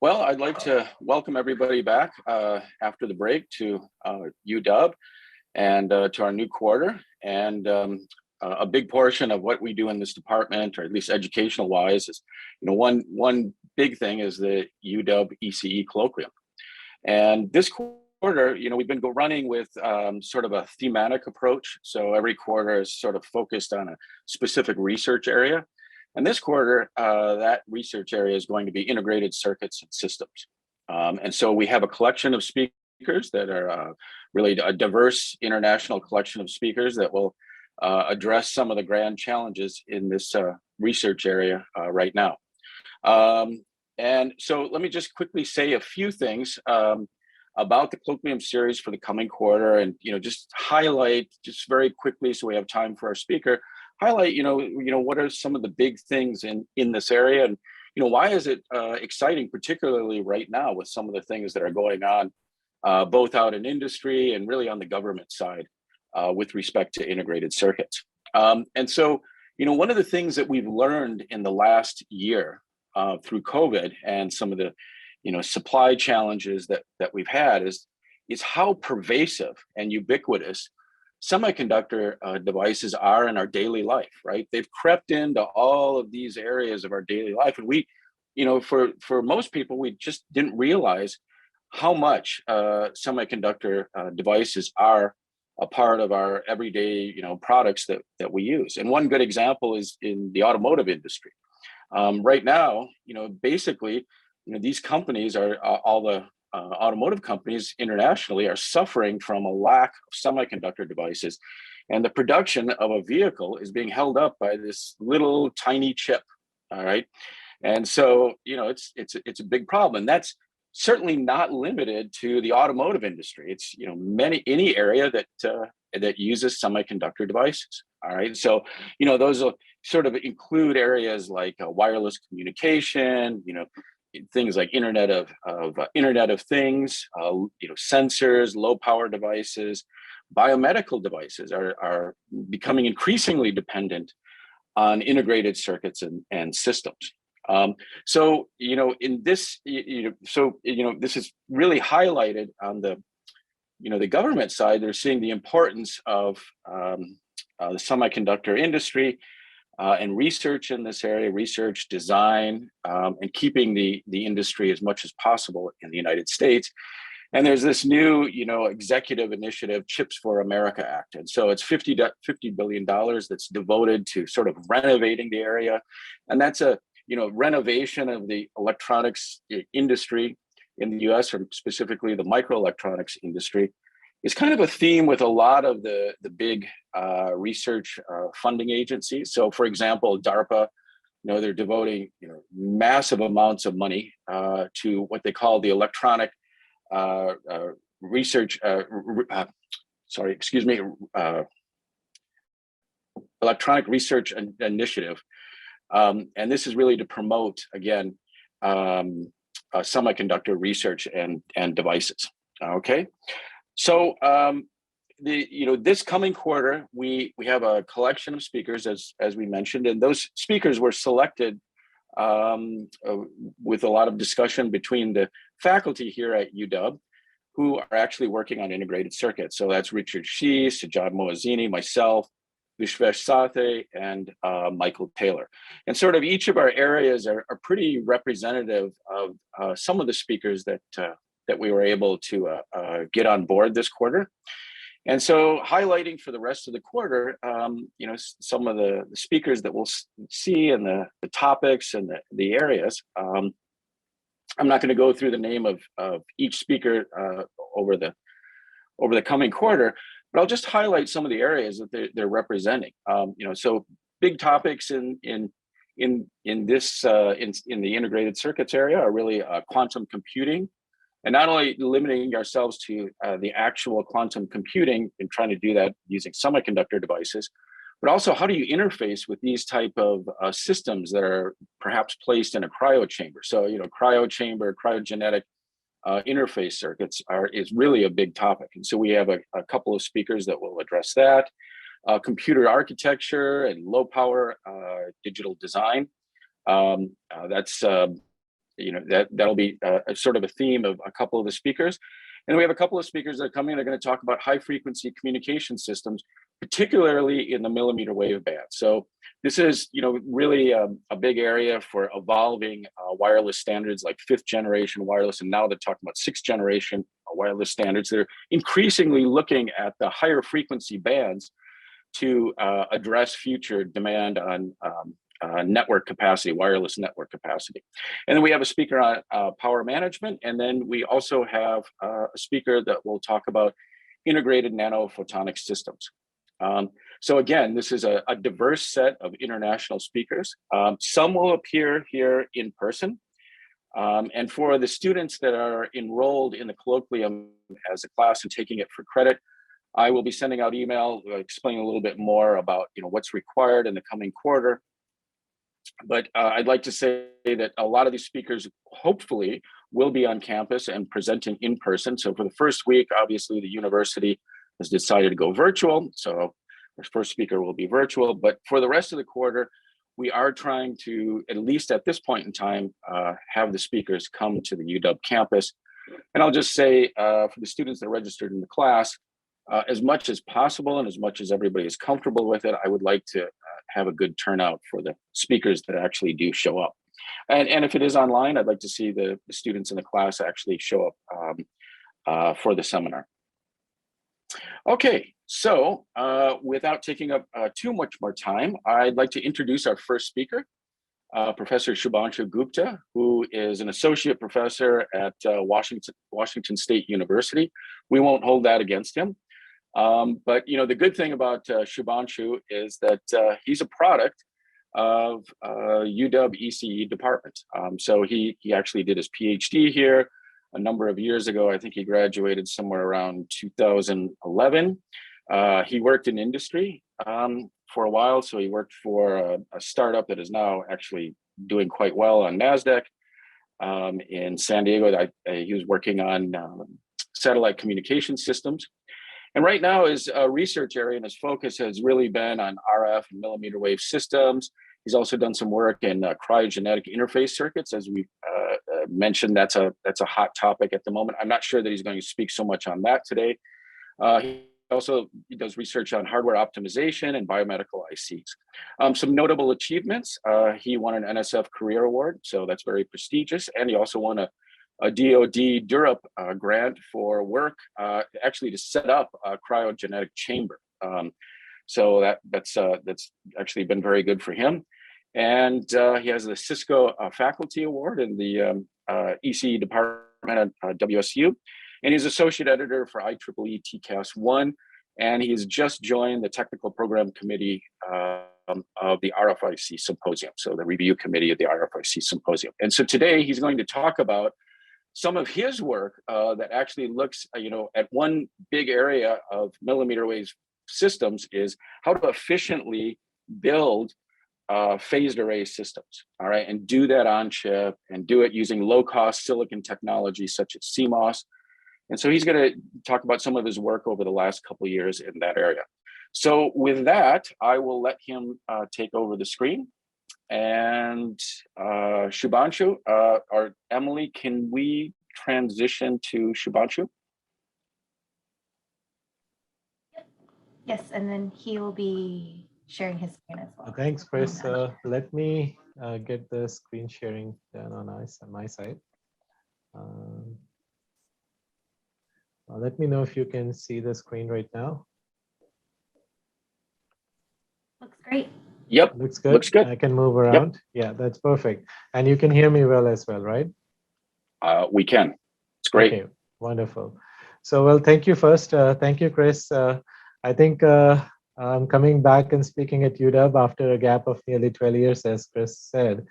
Well, I'd like to welcome everybody back after the break to UW and to our new quarter. And a big portion of what we do in this department, or at least educational wise, is one big thing is the UW ECE Colloquium. And this quarter, we've been running with sort of a thematic approach. So every quarter is sort of focused on a specific research area. And this quarter, that research area is going to be integrated circuits and systems. And so we have a collection of speakers that are really a diverse international collection of speakers that will address some of the grand challenges in this research area right now. And so let me just quickly say a few things about the Colloquium series for the coming quarter, and just highlight just very quickly, so we have time for our speaker, highlight what are some of the big things in this area, and why is it exciting, particularly right now with some of the things that are going on both out in industry and really on the government side with respect to integrated circuits. And so one of the things that we've learned in the last year through COVID and some of the supply challenges that we've had is how pervasive and ubiquitous semiconductor devices are in our daily life, right? They've crept into all of these areas of our daily life. And we, for most people, we just didn't realize how much semiconductor devices are a part of our everyday, products that we use. And one good example is in the automotive industry. Right now, basically, these companies are all the automotive companies internationally are suffering from a lack of semiconductor devices, and the production of a vehicle is being held up by this little tiny chip. All right, and so it's a big problem, and that's certainly not limited to the automotive industry. It's any area that uses semiconductor devices. All right, so those will sort of include areas like wireless communication, things like Internet of Things, sensors, low power devices. Biomedical devices are becoming increasingly dependent on integrated circuits and systems. So in this, this is really highlighted on the government side. They're seeing the importance of the semiconductor industry and research in this area, research, design, and keeping the industry as much as possible in the United States. And there's this new, executive initiative, Chips for America Act. And so it's $50 billion that's devoted to sort of renovating the area. And that's a, renovation of the electronics industry in the US, or specifically the microelectronics industry, is kind of a theme with a lot of the big research funding agencies. So for example, DARPA, they're devoting massive amounts of money to what they call the electronic research, electronic research initiative. And this is really to promote, again, semiconductor research and devices. Okay. So this coming quarter, we have a collection of speakers, as we mentioned, and those speakers were selected with a lot of discussion between the faculty here at UW, who are actually working on integrated circuits. So that's Richard Shih, Sajad Moazzini, myself, Vishvesh Sathe, and Michael Taylor. And sort of each of our areas are pretty representative of some of the speakers that we were able to get on board this quarter. And so highlighting for the rest of the quarter, some of the speakers that we'll see and the topics and the areas. I'm not going to go through the name of each speaker over the coming quarter, but I'll just highlight some of the areas that they're representing. So big topics in this in the integrated circuits area are really quantum computing. And not only limiting ourselves to the actual quantum computing and trying to do that using semiconductor devices, but also how do you interface with these type of systems that are perhaps placed in a cryo chamber? So, cryo chamber, cryogenic interface circuits is really a big topic. And so we have a couple of speakers that will address that. Computer architecture and low power digital design. That's that'll be a sort of a theme of a couple of the speakers. And we have a couple of speakers that are coming that are going to talk about high frequency communication systems, particularly in the millimeter wave band. So this is, really a big area for evolving wireless standards like 5th generation wireless. And now they're talking about 6th generation wireless standards. They're increasingly looking at the higher frequency bands to address future demand on network capacity, wireless network capacity. And then we have a speaker on power management. And then we also have a speaker that will talk about integrated nanophotonic systems. So again, this is a diverse set of international speakers. Some will appear here in person. And for the students that are enrolled in the colloquium as a class and taking it for credit, I will be sending out email explaining a little bit more about what's required in the coming quarter. But I'd like to say that a lot of these speakers hopefully will be on campus and presenting in person. So for the first week, obviously the university has decided to go virtual. So our first speaker will be virtual, but for the rest of the quarter, we are trying to, at least at this point in time, have the speakers come to the UW campus. And I'll just say for the students that are registered in the class, as much as possible and as much as everybody is comfortable with it, I would like to have a good turnout for the speakers that actually do show up. And if it is online, I'd like to see the students in the class actually show up for the seminar. Okay, so without taking up too much more time, I'd like to introduce our first speaker, Professor Subhanshu Gupta, who is an associate professor at Washington State University. We won't hold that against him. But the good thing about Subhanshu is that he's a product of UW ECE department. So he actually did his PhD here a number of years ago. I think he graduated somewhere around 2011. He worked in industry for a while. So he worked for a startup that is now actually doing quite well on NASDAQ in San Diego. He was working on satellite communication systems. And right now his research area and his focus has really been on RF and millimeter wave systems. He's also done some work in cryogenic interface circuits. As we mentioned, that's a hot topic at the moment. I'm not sure that he's going to speak so much on that today. He also does research on hardware optimization and biomedical ICs. Some notable achievements, he won an NSF Career Award, so that's very prestigious. And he also won a DoD DURUP grant for work actually to set up a cryogenic chamber. So that's actually been very good for him. And he has the Cisco Faculty Award in the ECE department at WSU. And he's associate editor for IEEE TCAS 1. And he's just joined the technical program committee of the RFIC Symposium. So the review committee of the RFIC Symposium. And so today he's going to talk about some of his work that actually looks, at one big area of millimeter wave systems is how to efficiently build phased array systems, all right, and do that on chip and do it using low-cost silicon technology such as CMOS. And so he's going to talk about some of his work over the last couple of years in that area. So with that, I will let him take over the screen. And Subhanshu, or Emily, can we transition to Subhanshu? Yes, and then he will be sharing his screen as well. Thanks, Chris. Let me get the screen sharing done on my side. Let me know if you can see the screen right now. Looks great. Yep. Looks good. Looks good. I can move around. Yep. Yeah, that's perfect. And you can hear me well as well, right? We can. It's great. Okay, wonderful. So, well, thank you first. Thank you, Chris. I think I'm coming back and speaking at UW after a gap of nearly 12 years, as Chris said,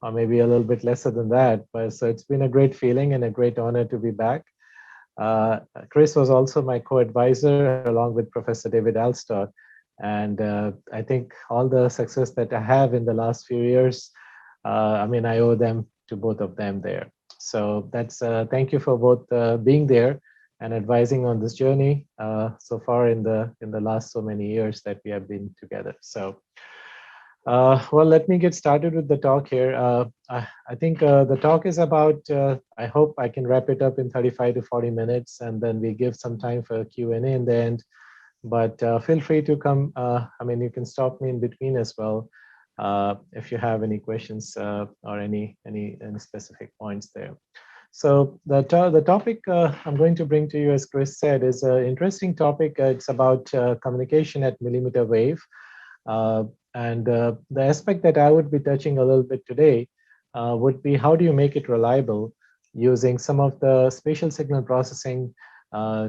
or maybe a little bit lesser than that. But so it's been a great feeling and a great honor to be back. Chris was also my co-advisor along with Professor David Alstott. And I think all the success that I have in the last few years, I owe them to both of them there. So that's thank you for both being there and advising on this journey so far in the last so many years that we have been together. So Well, let me get started with the talk here. I think the talk is about, I hope I can wrap it up in 35 to 40 minutes, and then we give some time for Q&A in the end. But feel free to come. I mean, you can stop me in between as well if you have any questions or any specific points there. So the topic I'm going to bring to you, as Chris said, is an interesting topic. It's about communication at millimeter wave. And the aspect that I would be touching a little bit today would be how do you make it reliable using some of the spatial signal processing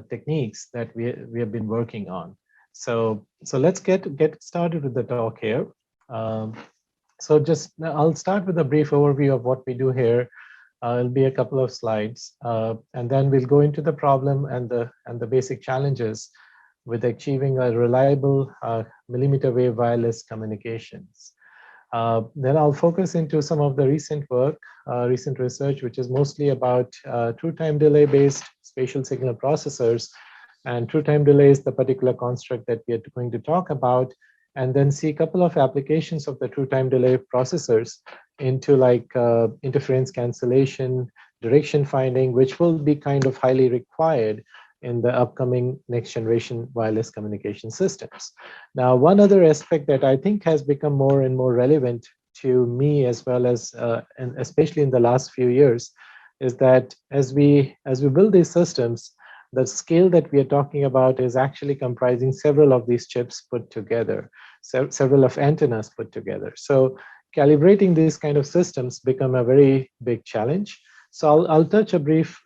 techniques that we have been working on. So let's get started with the talk here. So just I'll start with a brief overview of what we do here. It'll be a couple of slides, and then we'll go into the problem and the basic challenges with achieving a reliable millimeter wave wireless communications. Then I'll focus into some of the recent work, recent research, which is mostly about true time delay based spatial signal processors. And true time delay is the particular construct that we are going to talk about, and then see a couple of applications of the true time delay processors into like interference cancellation, direction finding, which will be kind of highly required in the upcoming next generation wireless communication systems. Now, one other aspect that I think has become more and more relevant to me, as well as, and especially in the last few years, is that as we build these systems, the scale that we are talking about is actually comprising several of these chips put together, several of antennas put together. So calibrating these kind of systems become a very big challenge. So I'll touch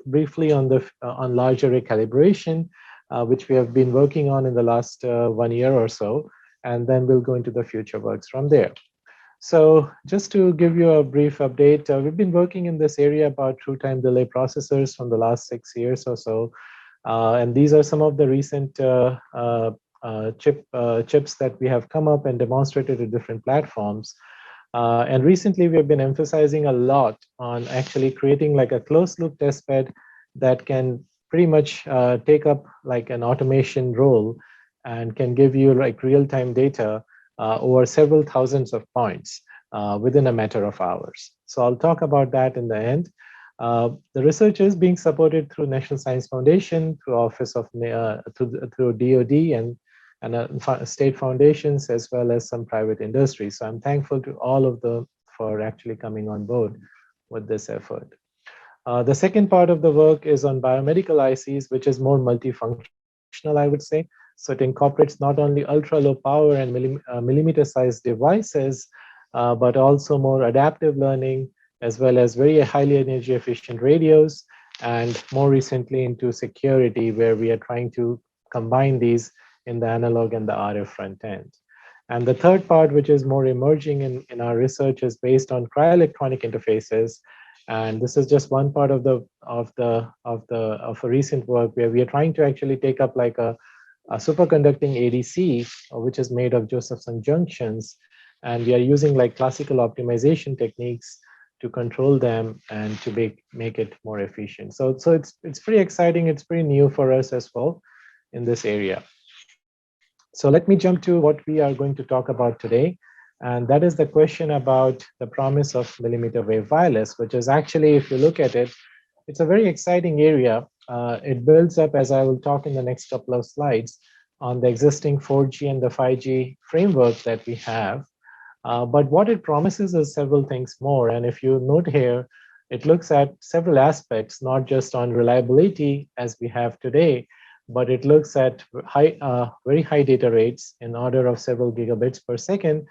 briefly on the on large array calibration, which we have been working on in the last 1 year or so, and then we'll go into the future works from there. So just to give you a brief update, we've been working in this area about true time delay processors from the last 6 years or so. And these are some of the recent chips that we have come up and demonstrated at different platforms. And recently we have been emphasizing a lot on actually creating like a closed loop testbed that can pretty much take up like an automation role and can give you like real-time data over several thousands of points within a matter of hours. So I'll talk about that in the end. The research is being supported through National Science Foundation, through Office of through DoD and state foundations, as well as some private industry. So I'm thankful to all of them for actually coming on board with this effort. The second part of the work is on biomedical ICs, which is more multifunctional, I would say. So it incorporates not only ultra low power and millimeter sized devices, but also more adaptive learning, as well as very highly energy efficient radios, and more recently into security, where we are trying to combine these in the analog and the RF front end. And the third part, which is more emerging in our research, is based on cryo-electronic interfaces. And this is just one part of a recent work where we are trying to actually take up like a superconducting ADC, which is made of Josephson junctions. And we are using like classical optimization techniques to control them and to make it more efficient. So it's pretty exciting. It's pretty new for us as well in this area. So let me jump to what we are going to talk about today. And that is the question about the promise of millimeter wave wireless, which is actually, if you look at it, it's a very exciting area. It builds up, as I will talk in the next couple of slides, on the existing 4G and the 5G framework that we have. But what it promises is several things more. And if you note here, it looks at several aspects, not just on reliability as we have today, but it looks at very high data rates in order of several gigabits per second,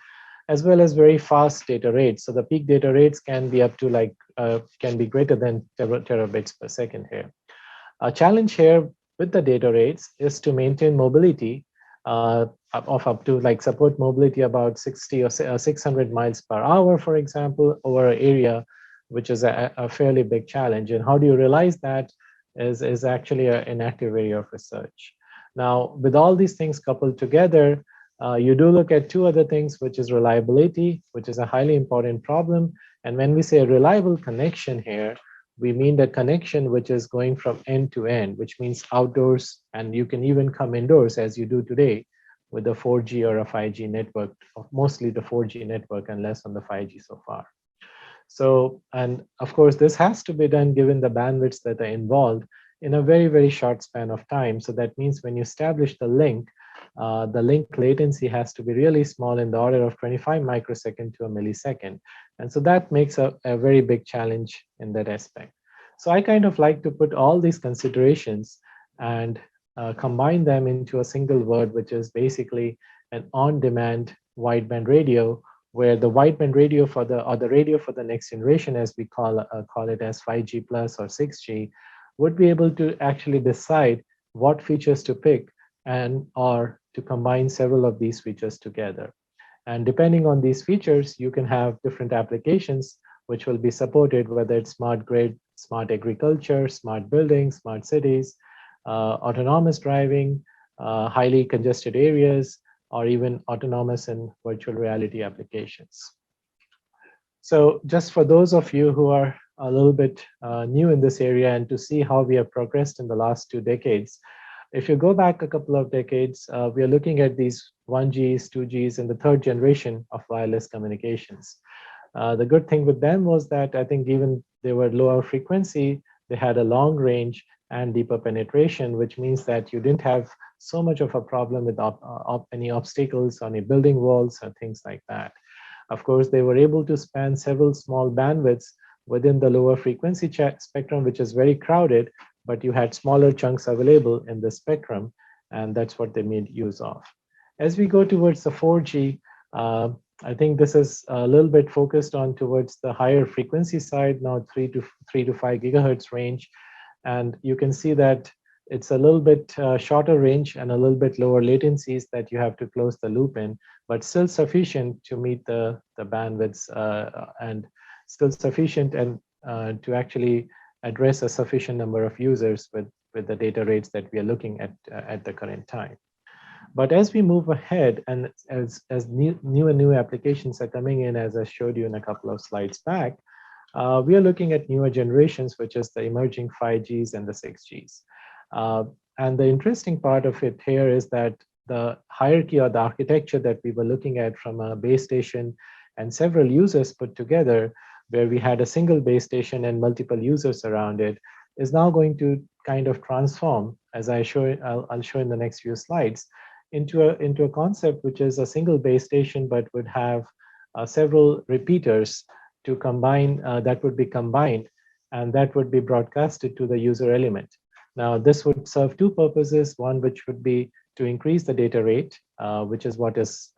as well as very fast data rates. So the peak data rates can be up to like, can be greater than terabits per second here. A challenge here with the data rates is to maintain mobility of up to like support mobility about 60 or 600 miles per hour, for example, over an area, which is a fairly big challenge. And how do you realize that is actually an active area of research. Now, with all these things coupled together, you do look at two other things, which is reliability, which is a highly important problem. And when we say a reliable connection here, we mean the connection which is going from end to end, which means outdoors, and you can even come indoors as you do today with a 4G or a 5G network, mostly the 4G network and less on the 5G so far. So, and of course, this has to be done given the bandwidths that are involved in a very, very short span of time. So that means when you establish the link latency has to be really small, in the order of 25 microsecond to a millisecond. And so that makes a very big challenge in that aspect. So I kind of like to put all these considerations and combine them into a single word, which is basically an on-demand wideband radio, where the wideband radio for the radio for the next generation, as we call it as 5G plus or 6G, would be able to actually decide what features to pick and or to combine several of these features together. And depending on these features, you can have different applications which will be supported, whether it's smart grid, smart agriculture, smart buildings, smart cities, autonomous driving, highly congested areas, or even autonomous and virtual reality applications. So just for those of you who are a little bit new in this area and to see how we have progressed in the last 2 decades, if you go back a couple of decades, we are looking at these 1Gs, 2Gs, and the third generation of wireless communications. The good thing with them was that I think even they were lower frequency, they had a long range and deeper penetration, which means that you didn't have so much of a problem with any obstacles on the building walls or things like that. Of course, they were able to span several small bandwidths within the lower frequency spectrum, which is very crowded, but you had smaller chunks available in the spectrum, and that's what they made use of. As we go towards the 4G, I think this is a little bit focused on towards the higher frequency side, now 3 to 5 gigahertz range. And you can see that it's a little bit shorter range and a little bit lower latencies that you have to close the loop in, but still sufficient to meet the bandwidths and still sufficient and to actually address a sufficient number of users with the data rates that we are looking at the current time. But as we move ahead and as new applications are coming in, as I showed you in a couple of slides back, we are looking at newer generations, which is the emerging 5Gs and the 6Gs. And the interesting part of it here is that the hierarchy or the architecture that we were looking at from a base station and several users put together, where we had a single base station and multiple users around it, is now going to kind of transform, as I'll show in the next few slides, into a concept which is a single base station, but would have several repeaters to combine, that would be combined, and that would be broadcasted to the user element. Now, this would serve two purposes. One, which would be to increase the data rate, which is what is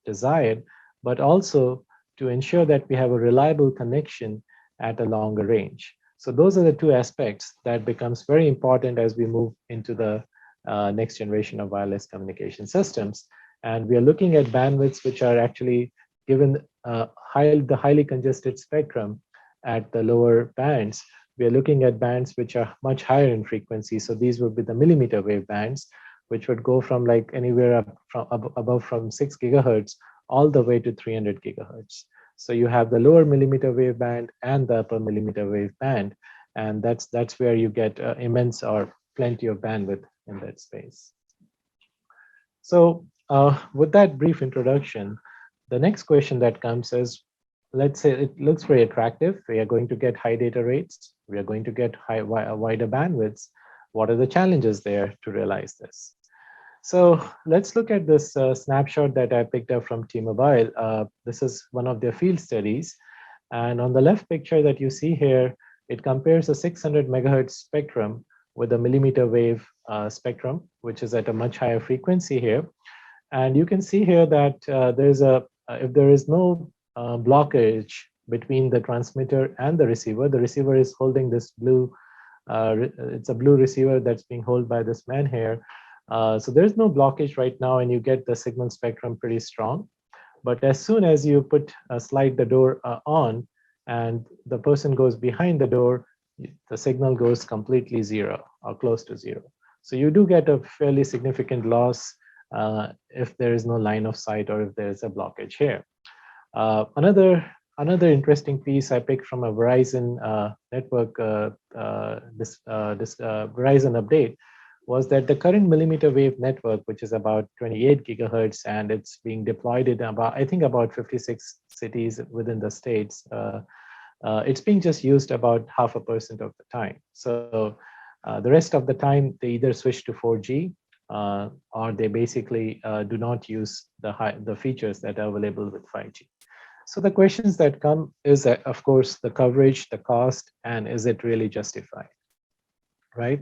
desired, but also to ensure that we have a reliable connection at a longer range. So those are the two aspects that becomes very important as we move into the next generation of wireless communication systems. And we are looking at bandwidths which are actually given the highly congested spectrum at the lower bands. We are looking at bands which are much higher in frequency. So these would be the millimeter wave bands, which would go from like anywhere up from above from 6 gigahertz all the way to 300 gigahertz. So you have the lower millimeter wave band and the upper millimeter wave band, and that's where you get immense or plenty of bandwidth in that space. So with that brief introduction, the next question that comes is, let's say it looks very attractive. We are going to get high data rates. We are going to get wider bandwidths. What are the challenges there to realize this? So let's look at this snapshot that I picked up from T-Mobile. This is one of their field studies. And on the left picture that you see here, it compares a 600 megahertz spectrum with a millimeter wave spectrum, which is at a much higher frequency here. And you can see here that if there is no blockage between the transmitter and the receiver is holding this blue, it's a blue receiver that's being held by this man here. So there's no blockage right now, and you get the signal spectrum pretty strong. But as soon as you slide the door on and the person goes behind the door, the signal goes completely zero or close to zero. So you do get a fairly significant loss if there is no line of sight or if there is a blockage here. Another interesting piece I picked from a Verizon network, Verizon update, was that the current millimeter wave network, which is about 28 gigahertz, and it's being deployed in about, I think, about 56 cities within the states. It's being just used about 0.5% of the time. So the rest of the time, they either switch to 4G or they basically do not use the features that are available with 5G. So the questions that come is, of course, the coverage, the cost, and is it really justified, right?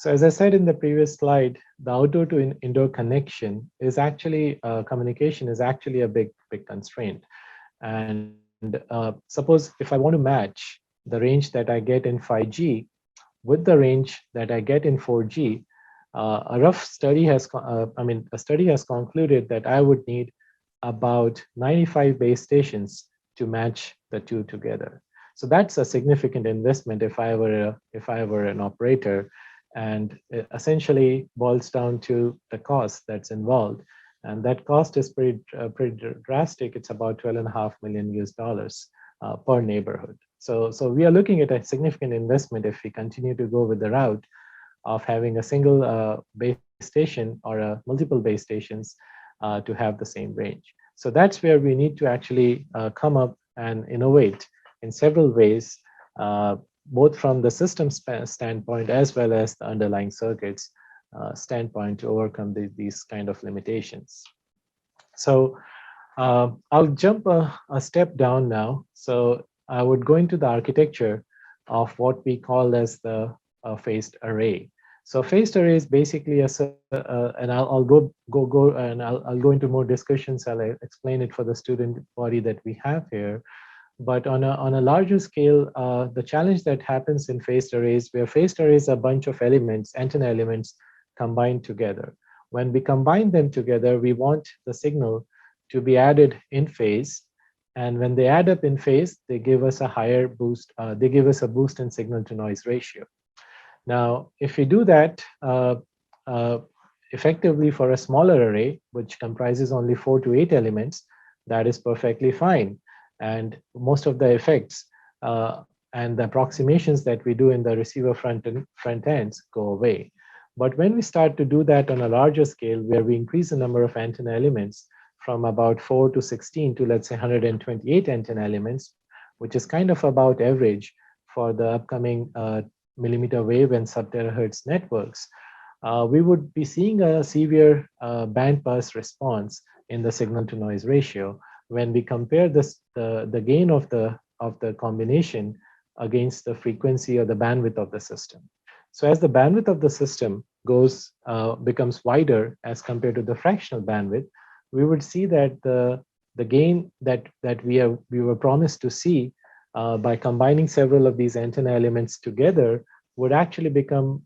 So as I said in the previous slide, the outdoor to indoor connection is actually, communication is actually a big constraint. And suppose if I want to match the range that I get in 5G with the range that I get in 4G, a rough study has, a study has concluded that I would need about 95 base stations to match the two together. So that's a significant investment if I were an operator, and it essentially boils down to the cost that's involved. And that cost is pretty drastic. It's about $12.5 million US per neighborhood. So we are looking at a significant investment if we continue to go with the route of having a single base station or multiple base stations to have the same range. So that's where we need to actually come up and innovate in several ways, both from the system standpoint as well as the underlying circuits standpoint to overcome these kind of limitations. So I'll jump a step down now. So I would go into the architecture of what we call as the phased array. So phased array is basically and I'll go and I'll go into more discussions. I'll explain it for the student body that we have here. But on a larger scale, the challenge that happens in phased arrays, where phased arrays are a bunch of elements, antenna elements, combined together. When we combine them together, we want the signal to be added in phase. And when they add up in phase, they give us a higher boost. They give us a boost in signal to noise ratio. Now, if we do that effectively for a smaller array, which comprises only 4 to 8 elements, that is perfectly fine. And most of the effects and the approximations that we do in the receiver front ends go away. But when we start to do that on a larger scale, where we increase the number of antenna elements from about 4 to 16 to, let's say, 128 antenna elements, which is kind of about average for the upcoming millimeter wave and sub-terahertz networks, we would be seeing a severe band pass response in the signal to noise ratio when we compare the gain of the combination against the frequency or the bandwidth of the system. So as the bandwidth of the system becomes wider as compared to the fractional bandwidth, we would see that the gain that we were promised to see by combining several of these antenna elements together would actually become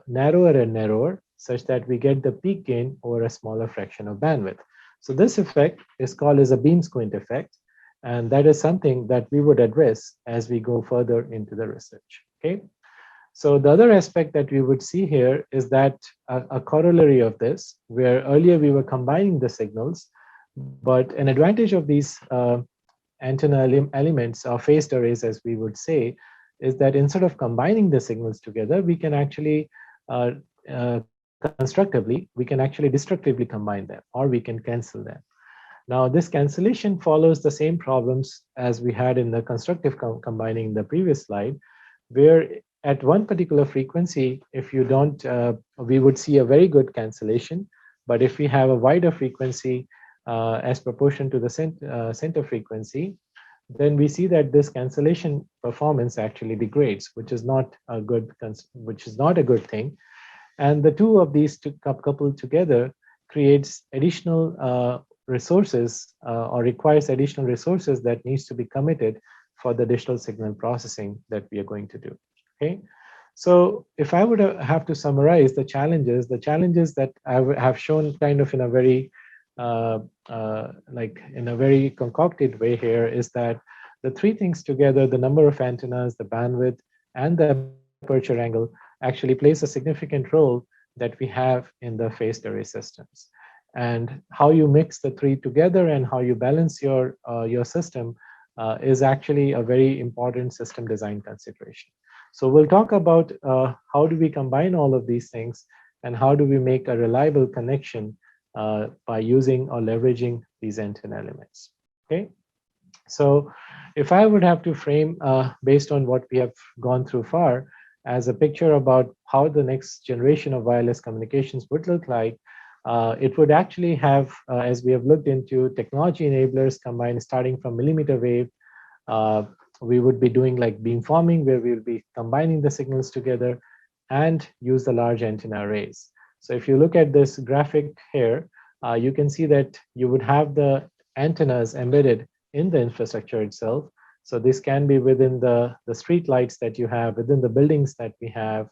narrower and narrower, such that we get the peak gain over a smaller fraction of bandwidth. So this effect is called as a beam squint effect, and that is something that we would address as we go further into the research. Okay. So the other aspect that we would see here is that a corollary of this, where earlier we were combining the signals, but an advantage of these antenna elements or phased arrays, as we would say, is that instead of combining the signals together, we can actually constructively, we can actually destructively combine them, or we can cancel them. Now, this cancellation follows the same problems as we had in the constructive combining in the previous slide, where at one particular frequency, if you don't, we would see a very good cancellation. But if we have a wider frequency as proportion to the center frequency, then we see that this cancellation performance actually degrades, which is not a good thing. And the two of these coupled together creates additional resources or requires additional resources that needs to be committed for the digital signal processing that we are going to do. Okay, so if I would have to summarize the challenges that I have shown kind of in a very in a very concocted way here, is that the three things together, the number of antennas, the bandwidth, and the aperture angle, actually plays a significant role that we have in the phased array systems. And how you mix the three together and how you balance your system is actually a very important system design consideration. So we'll talk about how do we combine all of these things and how do we make a reliable connection by using or leveraging these antenna elements. Okay, so if I would have to frame based on what we have gone through far as a picture about how the next generation of wireless communications would look like, it would actually have, as we have looked into technology enablers combined starting from millimeter wave, we would be doing like beamforming, where we will be combining the signals together and use the large antenna arrays. So if you look at this graphic here, you can see that you would have the antennas embedded in the infrastructure itself. So this can be within the street lights that you have, within the buildings that we have.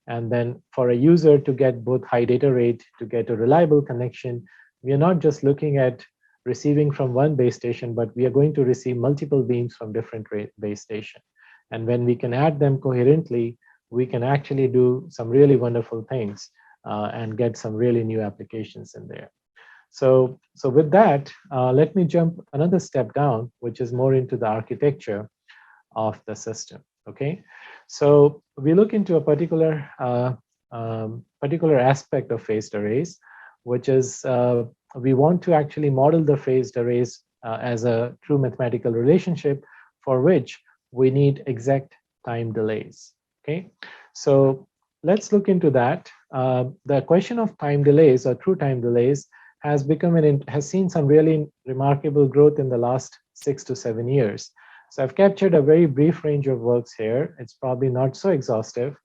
And then for a user to get both high data rate, to get a reliable connection, we are not just looking at receiving from one base station, but we are going to receive multiple beams from different base station. And when we can add them coherently, we can actually do some really wonderful things and get some really new applications in there. So with that, let me jump another step down, which is more into the architecture of the system. Okay, so we look into a particular aspect of phased arrays, which is we want to actually model the phased arrays as a true mathematical relationship, for which we need exact time delays. Okay, so let's look into that. The question of time delays or true time delays has seen some really remarkable growth in the last 6 to 7 years. So I've captured a very brief range of works here. It's probably not so exhaustive,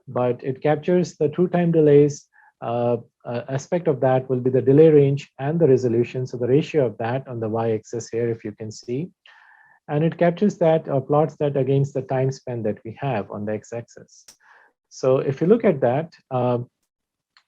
but it captures the true time delays. Aspect of that will be the delay range and the resolution. So the ratio of that on the y-axis here, if you can see, and it captures that or plots that against the time span that we have on the x-axis. So if you look at that,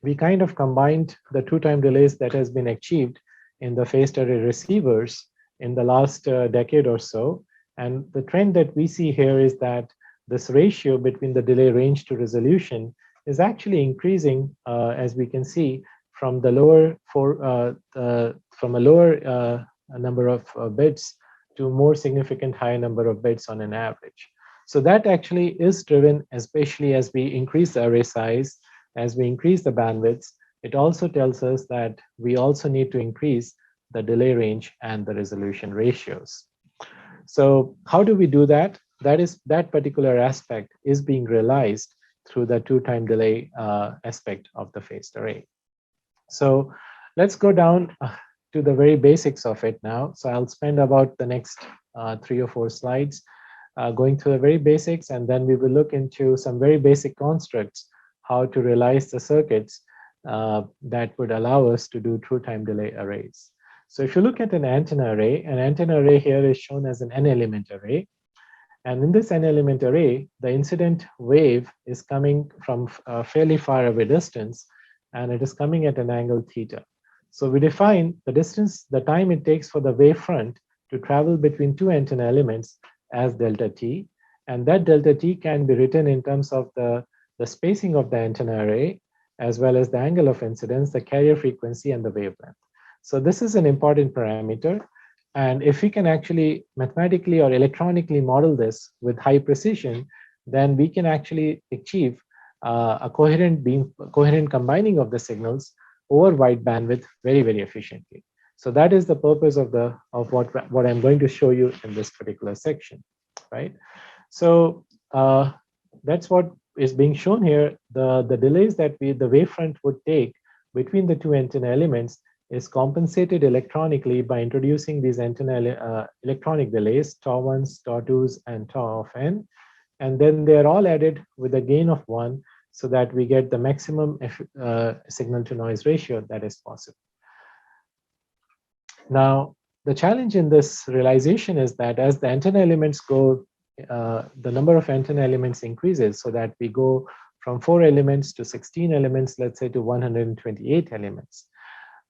we kind of combined the true time delays that has been achieved in the phased array receivers in the last decade or so. And the trend that we see here is that this ratio between the delay range to resolution is actually increasing, as we can see, from the lower from a lower number of bits to more significant higher number of bits on an average. So that actually is driven, especially as we increase the array size, as we increase the bandwidths. It also tells us that we also need to increase the delay range and the resolution ratios. So how do we do that? That particular aspect is being realized through the true time delay aspect of the phased array. So let's go down to the very basics of it now. So I'll spend about the next 3 or 4 slides going through the very basics, and then we will look into some very basic constructs, how to realize the circuits that would allow us to do true time delay arrays. So if you look at an antenna array here is shown as an n-element array. And in this n-element array, the incident wave is coming from a fairly far away distance, and it is coming at an angle theta. So we define the distance, the time it takes for the wave front to travel between 2 antenna elements as delta t. And that delta t can be written in terms of the spacing of the antenna array, as well as the angle of incidence, the carrier frequency, and the wavelength. So this is an important parameter. And if we can actually mathematically or electronically model this with high precision, then we can actually achieve a coherent combining of the signals over wide bandwidth very, very efficiently. So that is the purpose of what I'm going to show you in this particular section, right? So that's what is being shown here. The delays that the wavefront would take between the 2 antenna elements is compensated electronically by introducing these antenna electronic delays, tau1s, tau2s, and tau of n. And then they're all added with a gain of 1 so that we get the maximum signal to noise ratio that is possible. Now, the challenge in this realization is that as the antenna elements go, the number of antenna elements increases, so that we go from 4 elements to 16 elements, let's say to 128 elements.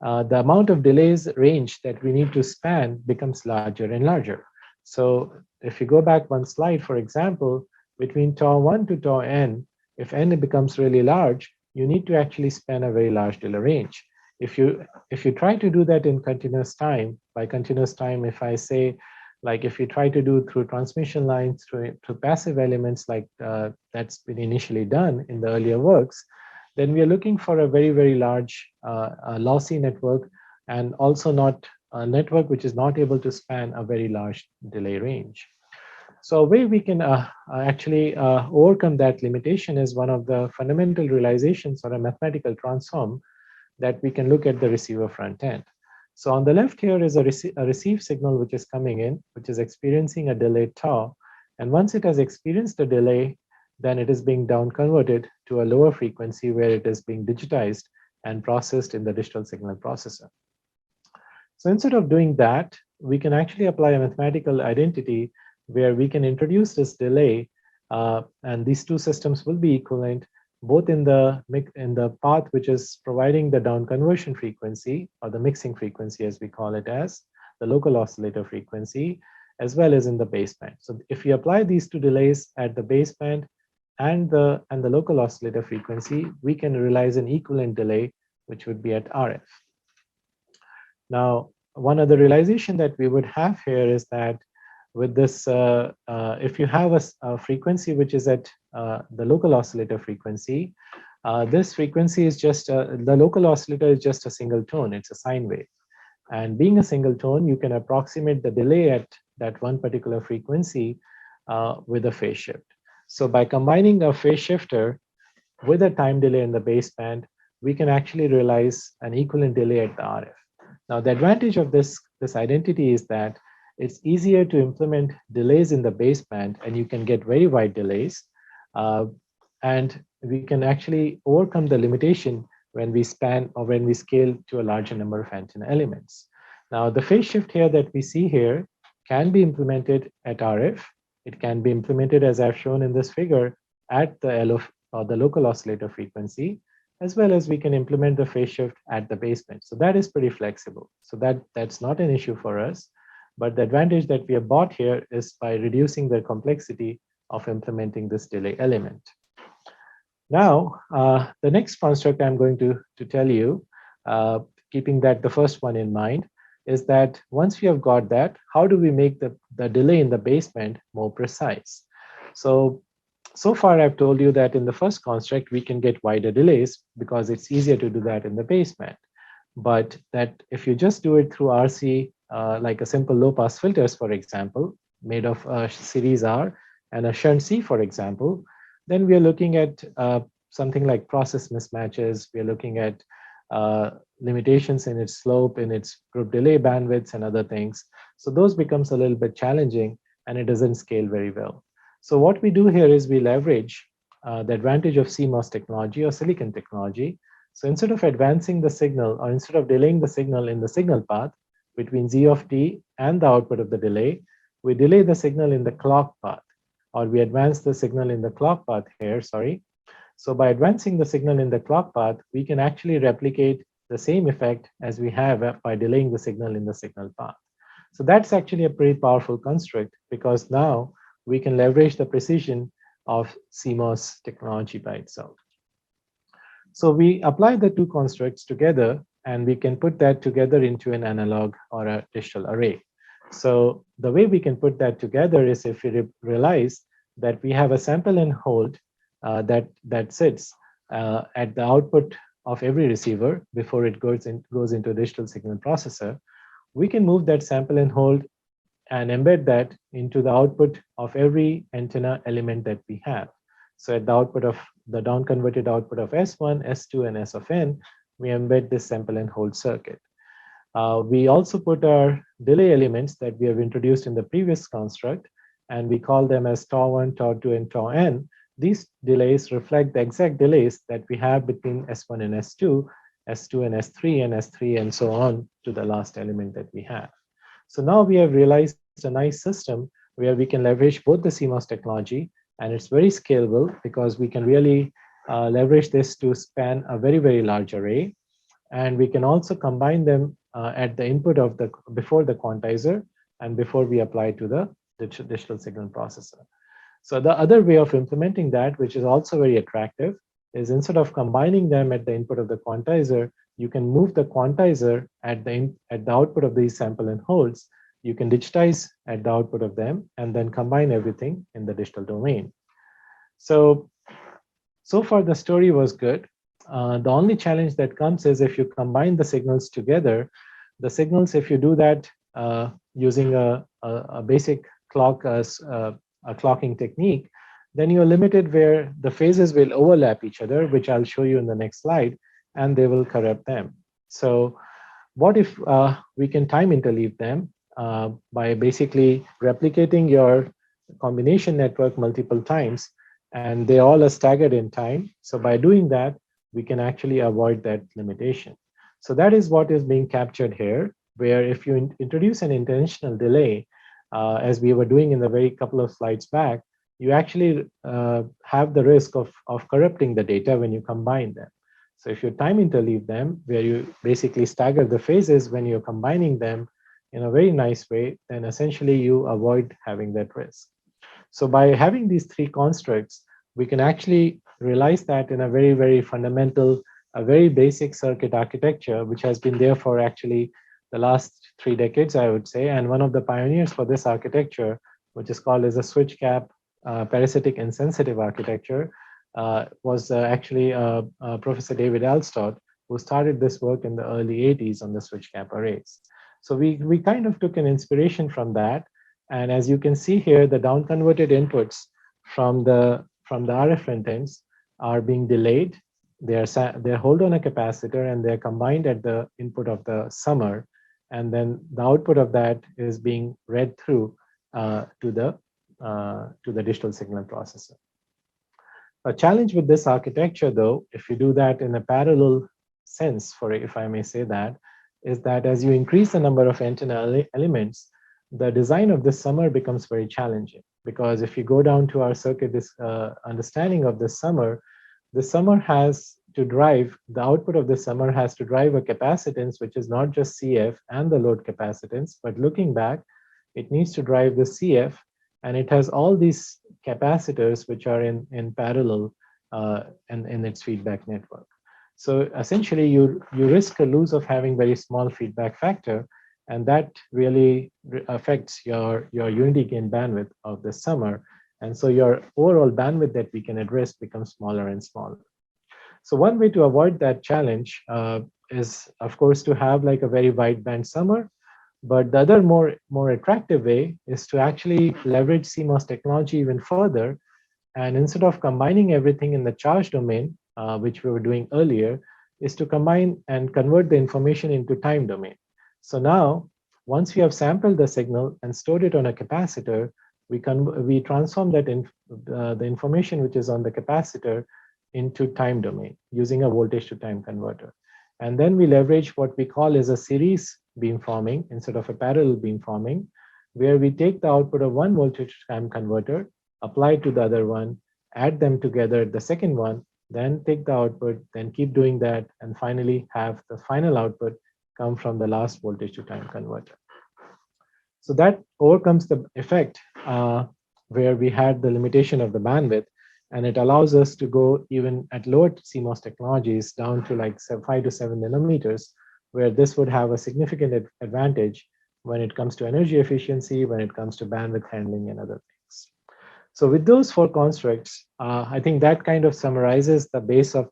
The amount of delays range that we need to span becomes larger and larger. So if you go back one slide, for example, between tau1 to tau n, if n becomes really large, you need to actually span a very large delay range. If you try to do that in continuous time, by continuous time, if I say, like if you try to do through transmission lines, through passive elements like that's been initially done in the earlier works, then we are looking for a very, very large lossy network, and also not a network which is not able to span a very large delay range. So a way we can actually overcome that limitation is one of the fundamental realizations or a mathematical transform that we can look at the receiver front end. So on the left here is a receive signal which is coming in, which is experiencing a delay tau. And once it has experienced a delay, then it is being down converted to a lower frequency where it is being digitized and processed in the digital signal processor. So instead of doing that, we can actually apply a mathematical identity where we can introduce this delay, and these two systems will be equivalent both in the path which is providing the down conversion frequency, or the mixing frequency as we call it, as the local oscillator frequency, as well as in the baseband. So if you apply these two delays at the baseband and the local oscillator frequency, we can realize an equivalent delay which would be at RF. Now, one other realization that we would have here is that with this, if you have a frequency which is at the local oscillator frequency, this frequency is just, the local oscillator is just a single tone, it's a sine wave. And being a single tone, you can approximate the delay at that one particular frequency with a phase shift. So by combining a phase shifter with a time delay in the baseband, we can actually realize an equivalent delay at the RF. Now, the advantage of this identity is that it's easier to implement delays in the baseband, and you can get very wide delays. And we can actually overcome the limitation when we span or when we scale to a larger number of antenna elements. Now, the phase shift here that we see here can be implemented at RF. It can be implemented, as I've shown in this figure, at the LO, or the local oscillator frequency, as well as we can implement the phase shift at the baseband. So that is pretty flexible. So that's not an issue for us. But the advantage that we have bought here is by reducing the complexity of implementing this delay element. Now, the next construct I'm going to tell you, keeping that the first one in mind, is that once we have got that, how do we make the delay in the baseband more precise? So far I've told you that in the first construct, we can get wider delays because it's easier to do that in the baseband. But that if you just do it through RC, like a simple low-pass filters, for example, made of series R and a shunt C, for example, then we are looking at something like process mismatches. We are looking at limitations in its slope, in its group delay bandwidths, and other things. So those becomes a little bit challenging, and it doesn't scale very well. So what we do here is we leverage the advantage of CMOS technology or silicon technology. So instead of advancing the signal, or instead of delaying the signal in the signal path between Z of t and the output of the delay, we delay the signal in the clock path, or we advance the signal in the clock path here, sorry. So by advancing the signal in the clock path, we can actually replicate the same effect as we have by delaying the signal in the signal path. So that's actually a pretty powerful construct, because now we can leverage the precision of CMOS technology by itself. So we apply the two constructs together, and we can put that together into an analog or a digital array. So the way we can put that together is if we realize that we have a sample and hold that sits at the output of every receiver before it goes into a digital signal processor, we can move that sample and hold and embed that into the output of every antenna element that we have. So at the output of the down converted output of S1, S2, and S of n, we embed this sample and hold circuit. We also put our delay elements that we have introduced in the previous construct, and we call them as tau1, tau2, and tau-n. These delays reflect the exact delays that we have between S1 and S2, S2 and S3, and S3, and so on to the last element that we have. So now we have realized a nice system where we can leverage both the CMOS technology, and it's very scalable because we can really leverage this to span a very, very large array. And we can also combine them at the input of before the quantizer and before we apply to the digital signal processor. So the other way of implementing that, which is also very attractive, is instead of combining them at the input of the quantizer, you can move the quantizer at the output of these sample and holds. You can digitize at the output of them and then combine everything in the digital domain. So far the story was good. The only challenge that comes is if you combine the signals together, the signals, if you do that using a basic clock a clocking technique, then you're limited where the phases will overlap each other, which I'll show you in the next slide, and they will corrupt them. So what if we can time interleave them by basically replicating your combination network multiple times, and they all are staggered in time. So by doing that, we can actually avoid that limitation. So that is what is being captured here, where if you introduce an intentional delay, as we were doing in the very couple of slides back, you actually have the risk of corrupting the data when you combine them. So if you time interleave them, where you basically stagger the phases when you're combining them in a very nice way, then essentially you avoid having that risk. So by having these three constructs, we can actually realize that in a very, very fundamental, a very basic circuit architecture, which has been there for actually the last 3 decades, I would say. And one of the pioneers for this architecture, which is called as a switch cap parasitic insensitive architecture, was actually Professor David Alstott, who started this work in the early 80s on the switch cap arrays. So we kind of took an inspiration from that. And as you can see here, the down converted inputs from the RF front ends are being delayed. They're held on a capacitor and they're combined at the input of the summer. And then the output of that is being read through to the digital signal processor. A challenge with this architecture, though, if you do that in a parallel sense, for if I may say that, is that as you increase the number of antenna elements, the design of this summer becomes very challenging. Because if you go down to our circuit understanding of this summer has to drive, the output of this summer has to drive a capacitance, which is not just CF and the load capacitance, but looking back, it needs to drive the CF, and it has all these capacitors which are in parallel in its feedback network. So essentially, you risk a lose of having very small feedback factor, and that really affects your unity gain bandwidth of the summer. And so your overall bandwidth that we can address becomes smaller and smaller. So one way to avoid that challenge is, of course, to have like a very wideband summer. But the other more attractive way is to actually leverage CMOS technology even further. And instead of combining everything in the charge domain, which we were doing earlier, is to combine and convert the information into time domain. So now, once we have sampled the signal and stored it on a capacitor, we transform that the information which is on the capacitor into time domain using a voltage to time converter. And then we leverage what we call as a series beamforming instead of a parallel beamforming, where we take the output of one voltage to time converter, apply to the other one, add them together, the second one, then take the output, then keep doing that, and finally have the final output come from the last voltage to time converter. So that overcomes the effect where we had the limitation of the bandwidth, and it allows us to go even at lower CMOS technologies down to like 5 to 7 nanometers, where this would have a significant advantage when it comes to energy efficiency, when it comes to bandwidth handling and other things. So with those 4 constructs, I think that kind of summarizes the base of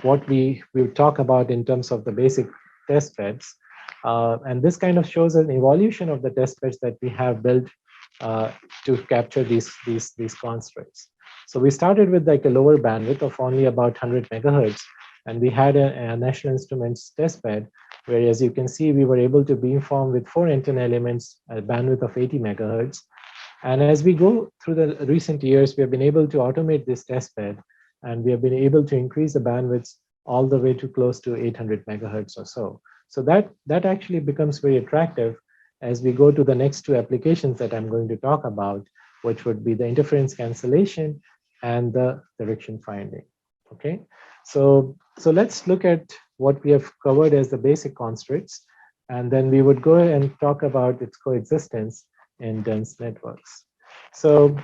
what we will talk about in terms of the basic test beds. And this kind of shows an evolution of the test beds that we have built to capture these constructs. So we started with like a lower bandwidth of only about 100 megahertz, and we had a National Instruments test bed, where, as you can see, we were able to beamform with 4 antenna elements at a bandwidth of 80 megahertz. And as we go through the recent years, we have been able to automate this test bed, and we have been able to increase the bandwidths all the way to close to 800 megahertz or so. So that actually becomes very attractive as we go to the next 2 applications that I'm going to talk about, which would be the interference cancellation and the direction finding. Okay, so let's look at what we have covered as the basic constructs, and then we would go and talk about its coexistence in dense networks. So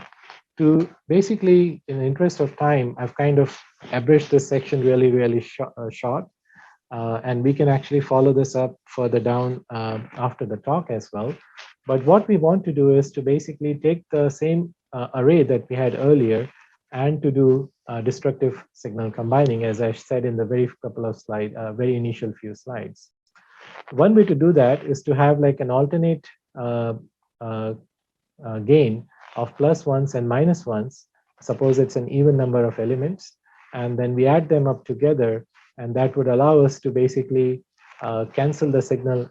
to basically, in the interest of time, I've kind of abridged this section really short. And we can actually follow this up further down after the talk as well. But what we want to do is to basically take the same array that we had earlier and to do destructive signal combining, as I said in the very initial few slides. One way to do that is to have like an alternate uh, uh, gain of plus ones and minus ones. Suppose it's an even number of elements, and then we add them up together, and that would allow us to basically cancel the signal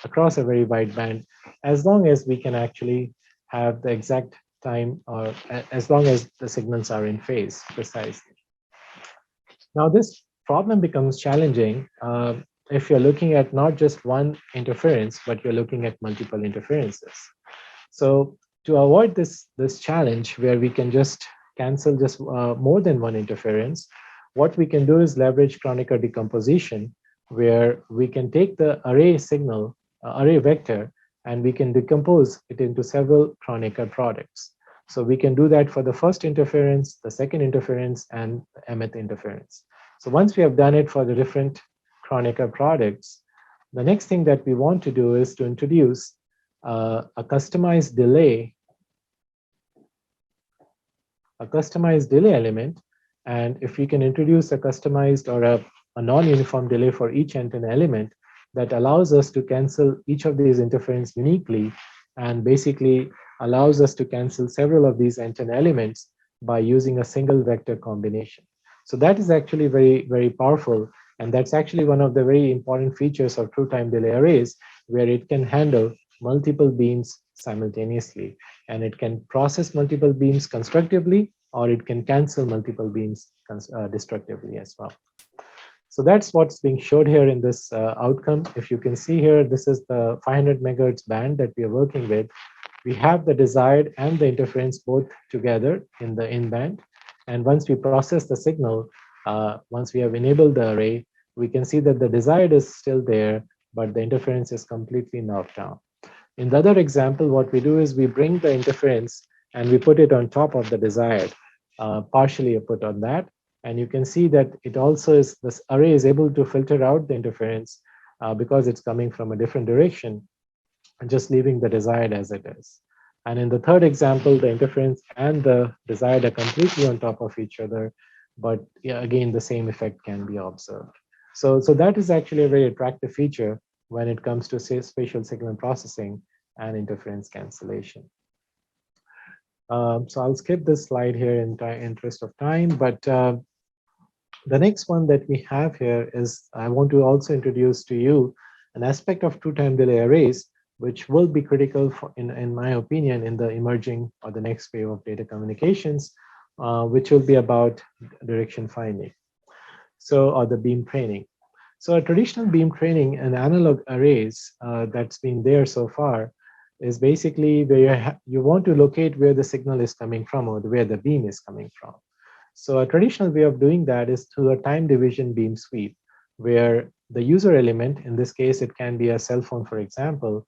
across a very wide band, as long as we can actually have the exact time, or as long as the signals are in phase precisely. Now, this problem becomes challenging if you're looking at not just one interference, but you're looking at multiple interferences. So to avoid this challenge where we can just cancel just more than one interference, what we can do is leverage Kronecker decomposition, where we can take the array signal, array vector, and we can decompose it into several Kronecker products. So we can do that for the first interference, the second interference, and the mth interference. So once we have done it for the different Kronecker products, the next thing that we want to do is to introduce a customized delay element. And if we can introduce a customized or a non-uniform delay for each antenna element, that allows us to cancel each of these interference uniquely, and basically allows us to cancel several of these antenna elements by using a single vector combination. So that is actually very, very powerful. And that's actually one of the very important features of true time delay arrays, where it can handle multiple beams simultaneously, and it can process multiple beams constructively, or it can cancel multiple beams destructively as well. So that's what's being showed here in this outcome. If you can see here, this is the 500 megahertz band that we are working with. We have the desired and the interference both together in the in band. And once we process the signal, once we have enabled the array, we can see that the desired is still there, but the interference is completely knocked down. In the other example, what we do is we bring the interference and we put it on top of the desired, partially put on that. And you can see that it also is, this array is able to filter out the interference because it's coming from a different direction, and just leaving the desired as it is. And in the third example, the interference and the desired are completely on top of each other, but yeah, again, the same effect can be observed. So that is actually a very attractive feature when it comes to, say, spatial signal processing and interference cancellation. So I'll skip this slide here in interest of time, but the next one that we have here is, I want to also introduce to you an aspect of true time delay arrays, which will be critical for, in my opinion, in the emerging or the next wave of data communications, which will be about direction finding. So, or the beam training. So a traditional beam training and analog arrays that's been there so far is basically where you want to locate where the signal is coming from, or where the beam is coming from. So a traditional way of doing that is through a time division beam sweep, where the user element, in this case, it can be a cell phone, for example,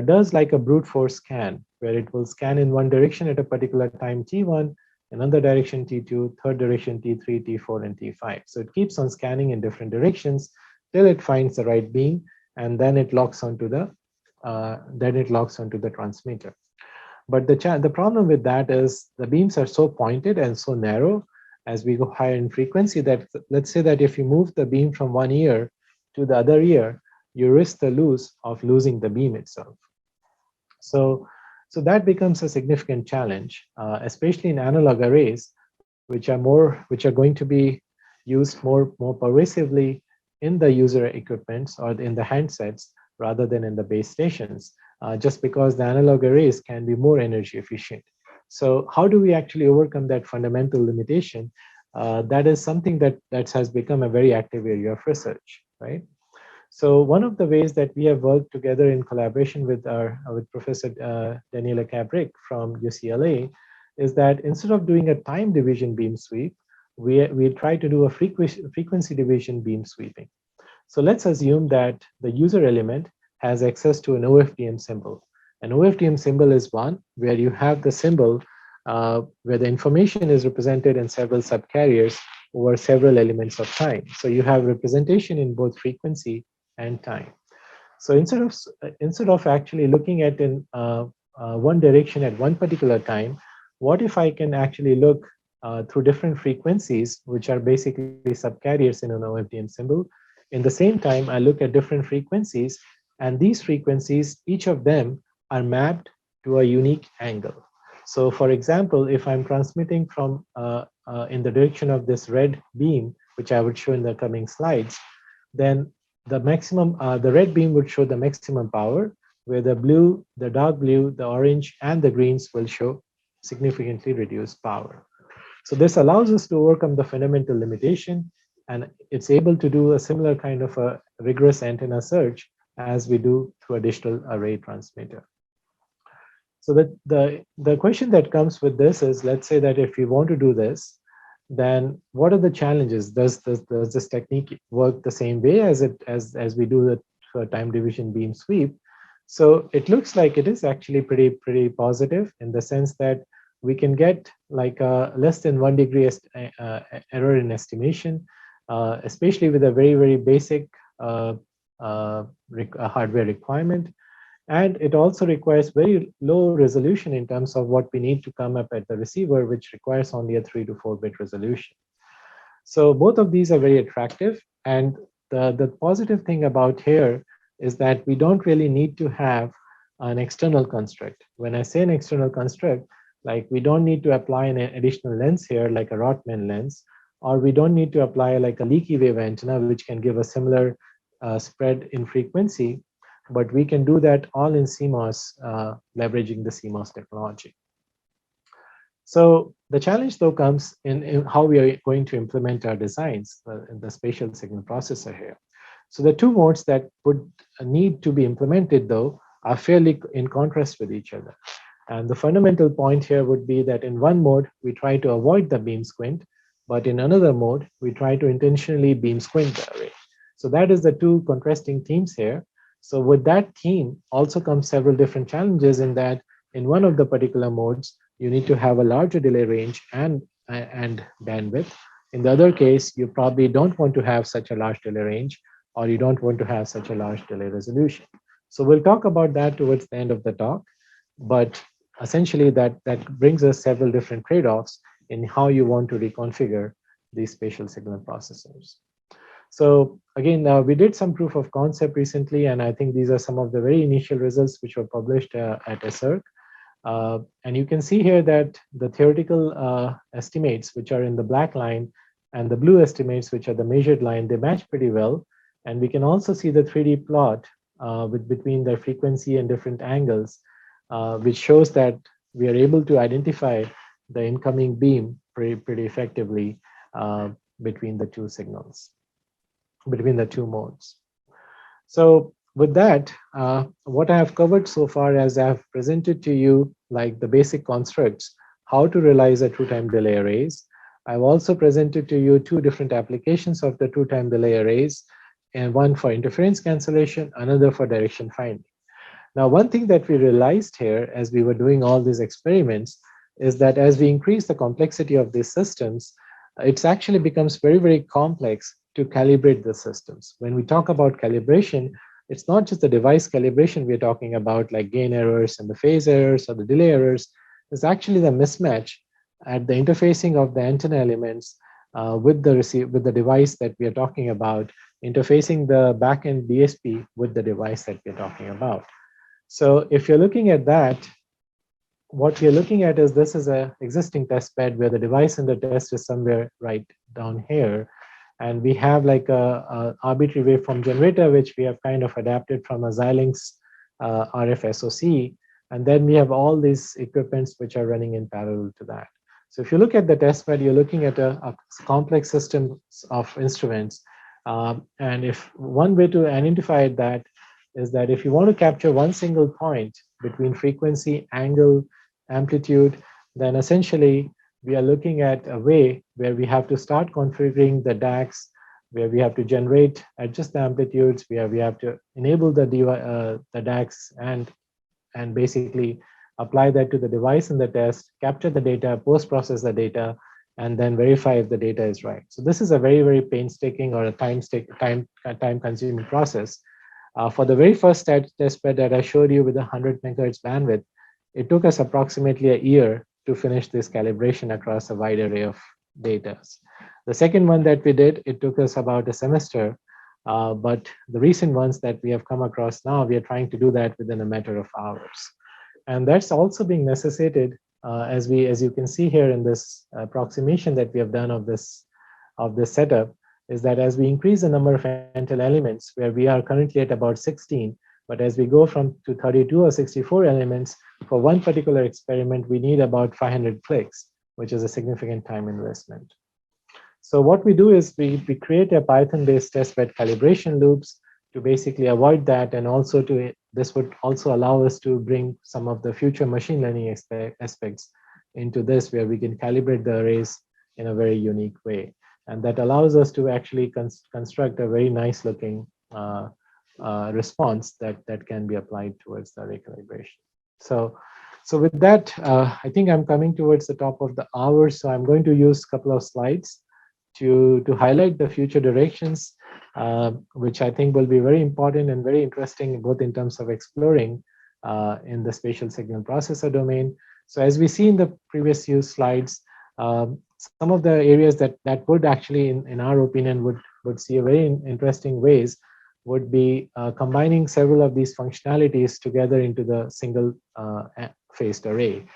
does like a brute force scan, where it will scan in one direction at a particular time t1, another direction t2, third direction t3, t4, and t5. So it keeps on scanning in different directions till it finds the right beam, and then it locks onto the transmitter. But the problem with that is the beams are so pointed and so narrow as we go higher in frequency that, let's say that if you move the beam from one ear to the other ear, you risk the losing the beam itself. So that becomes a significant challenge, especially in analog arrays, which are going to be used more pervasively in the user equipments or in the handsets rather than in the base stations, just because the analog arrays can be more energy efficient. So how do we actually overcome that fundamental limitation? That is something that has become a very active area of research, right? So one of the ways that we have worked together in collaboration with Professor Daniela Cabrick from UCLA is that instead of doing a time division beam sweep, we try to do a frequency division beam sweeping. So let's assume that the user element has access to an OFDM symbol. An OFDM symbol is one where you have the symbol where the information is represented in several subcarriers over several elements of time. So you have representation in both frequency and time. So instead of actually looking at in one direction at one particular time, what if I can actually look through different frequencies, which are basically subcarriers in an OFDM symbol. In the same time, I look at different frequencies, and these frequencies, each of them are mapped to a unique angle. So for example, if I'm transmitting from in the direction of this red beam, which I would show in the coming slides, then the maximum, the red beam would show the maximum power, where the blue, the dark blue, the orange, and the greens will show significantly reduced power. So this allows us to overcome the fundamental limitation, and it's able to do a similar kind of a rigorous antenna search as we do through a digital array transmitter. So the question that comes with this is, let's say that if we want to do this, then what are the challenges? Does this technique work the same way as we do the time division beam sweep? So it looks like it is actually pretty positive, in the sense that we can get like a less than 1 degree error in estimation, especially with a very basic hardware requirement. And it also requires very low resolution in terms of what we need to come up at the receiver, which requires only a 3 to 4 bit resolution. So both of these are very attractive. And the positive thing about here is that we don't really need to have an external construct. When I say an external construct, like we don't need to apply an additional lens here, like a Rotman lens, or we don't need to apply like a leaky wave antenna, which can give a similar spread in frequency, but we can do that all in CMOS, leveraging the CMOS technology. So the challenge though comes in how we are going to implement our designs in the spatial signal processor here. So the two modes that would need to be implemented though are fairly in contrast with each other. And the fundamental point here would be that in one mode, we try to avoid the beam squint, but in another mode, we try to intentionally beam squint the array. So that is the two contrasting themes here. So with that theme also comes several different challenges, in that in one of the particular modes, you need to have a larger delay range and bandwidth. In the other case, you probably don't want to have such a large delay range, or you don't want to have such a large delay resolution. So we'll talk about that towards the end of the talk. But essentially that brings us several different trade-offs in how you want to reconfigure these spatial signal processors. So again, we did some proof of concept recently, and I think these are some of the very initial results which were published at ECE. And you can see here that the theoretical estimates, which are in the black line, and the blue estimates, which are the measured line, they match pretty well. And we can also see the 3D plot between their frequency and different angles, which shows that we are able to identify the incoming beam pretty effectively between the two signals, between the two modes. So with that, what I have covered so far, as I have presented to you like the basic constructs, how to realize a true time delay arrays. I've also presented to you two different applications of the true time delay arrays, and one for interference cancellation, another for direction finding. Now, one thing that we realized here as we were doing all these experiments is that as we increase the complexity of these systems, it actually becomes very complex to calibrate the systems. When we talk about calibration, it's not just the device calibration we're talking about, like gain errors and the phase errors or the delay errors. It's actually the mismatch at the interfacing of the antenna elements with the device that we are talking about, interfacing the backend DSP with the device that we're talking about. So if you're looking at that, what you're looking at is this is an existing test bed where the device in the test is somewhere right down here. And we have like a arbitrary waveform generator, which we have kind of adapted from a Xilinx RF SoC. And then we have all these equipments which are running in parallel to that. So if you look at the test bed, you're looking at a complex system of instruments. And if one way to identify that is that if you want to capture one single point between frequency, angle, amplitude, then essentially we are looking at a way where we have to start configuring the DACs, where we have to adjust the amplitudes, where we have to enable the DACs and basically apply that to the device in the test, capture the data, post-process the data, and then verify if the data is right. So this is a very painstaking or a time-consuming process. For the very first test bed that I showed you with 100 megahertz bandwidth, it took us approximately a year to finish this calibration across a wide array of data. The second one that we did, it took us about a semester, but the recent ones that we have come across now, we are trying to do that within a matter of hours. And that's also being necessitated as you can see here in this approximation that we have done of this setup, is that as we increase the number of Intel elements, where we are currently at about 16, but as we go to 32 or 64 elements, for one particular experiment, we need about 500 clicks, which is a significant time investment. So what we do is we create a Python-based testbed calibration loops to basically avoid that, and also this would also allow us to bring some of the future machine learning aspects into this, where we can calibrate the arrays in a very unique way. And that allows us to actually construct a very nice looking response that can be applied towards the array calibration. So with that, I think I'm coming towards the top of the hour, so I'm going to use a couple of slides to highlight the future directions, which I think will be very important and very interesting, both in terms of exploring in the spatial signal processor domain. So as we see in the previous few slides, some of the areas that would actually, in our opinion, would see a very interesting ways would be combining several of these functionalities together into the single phased array.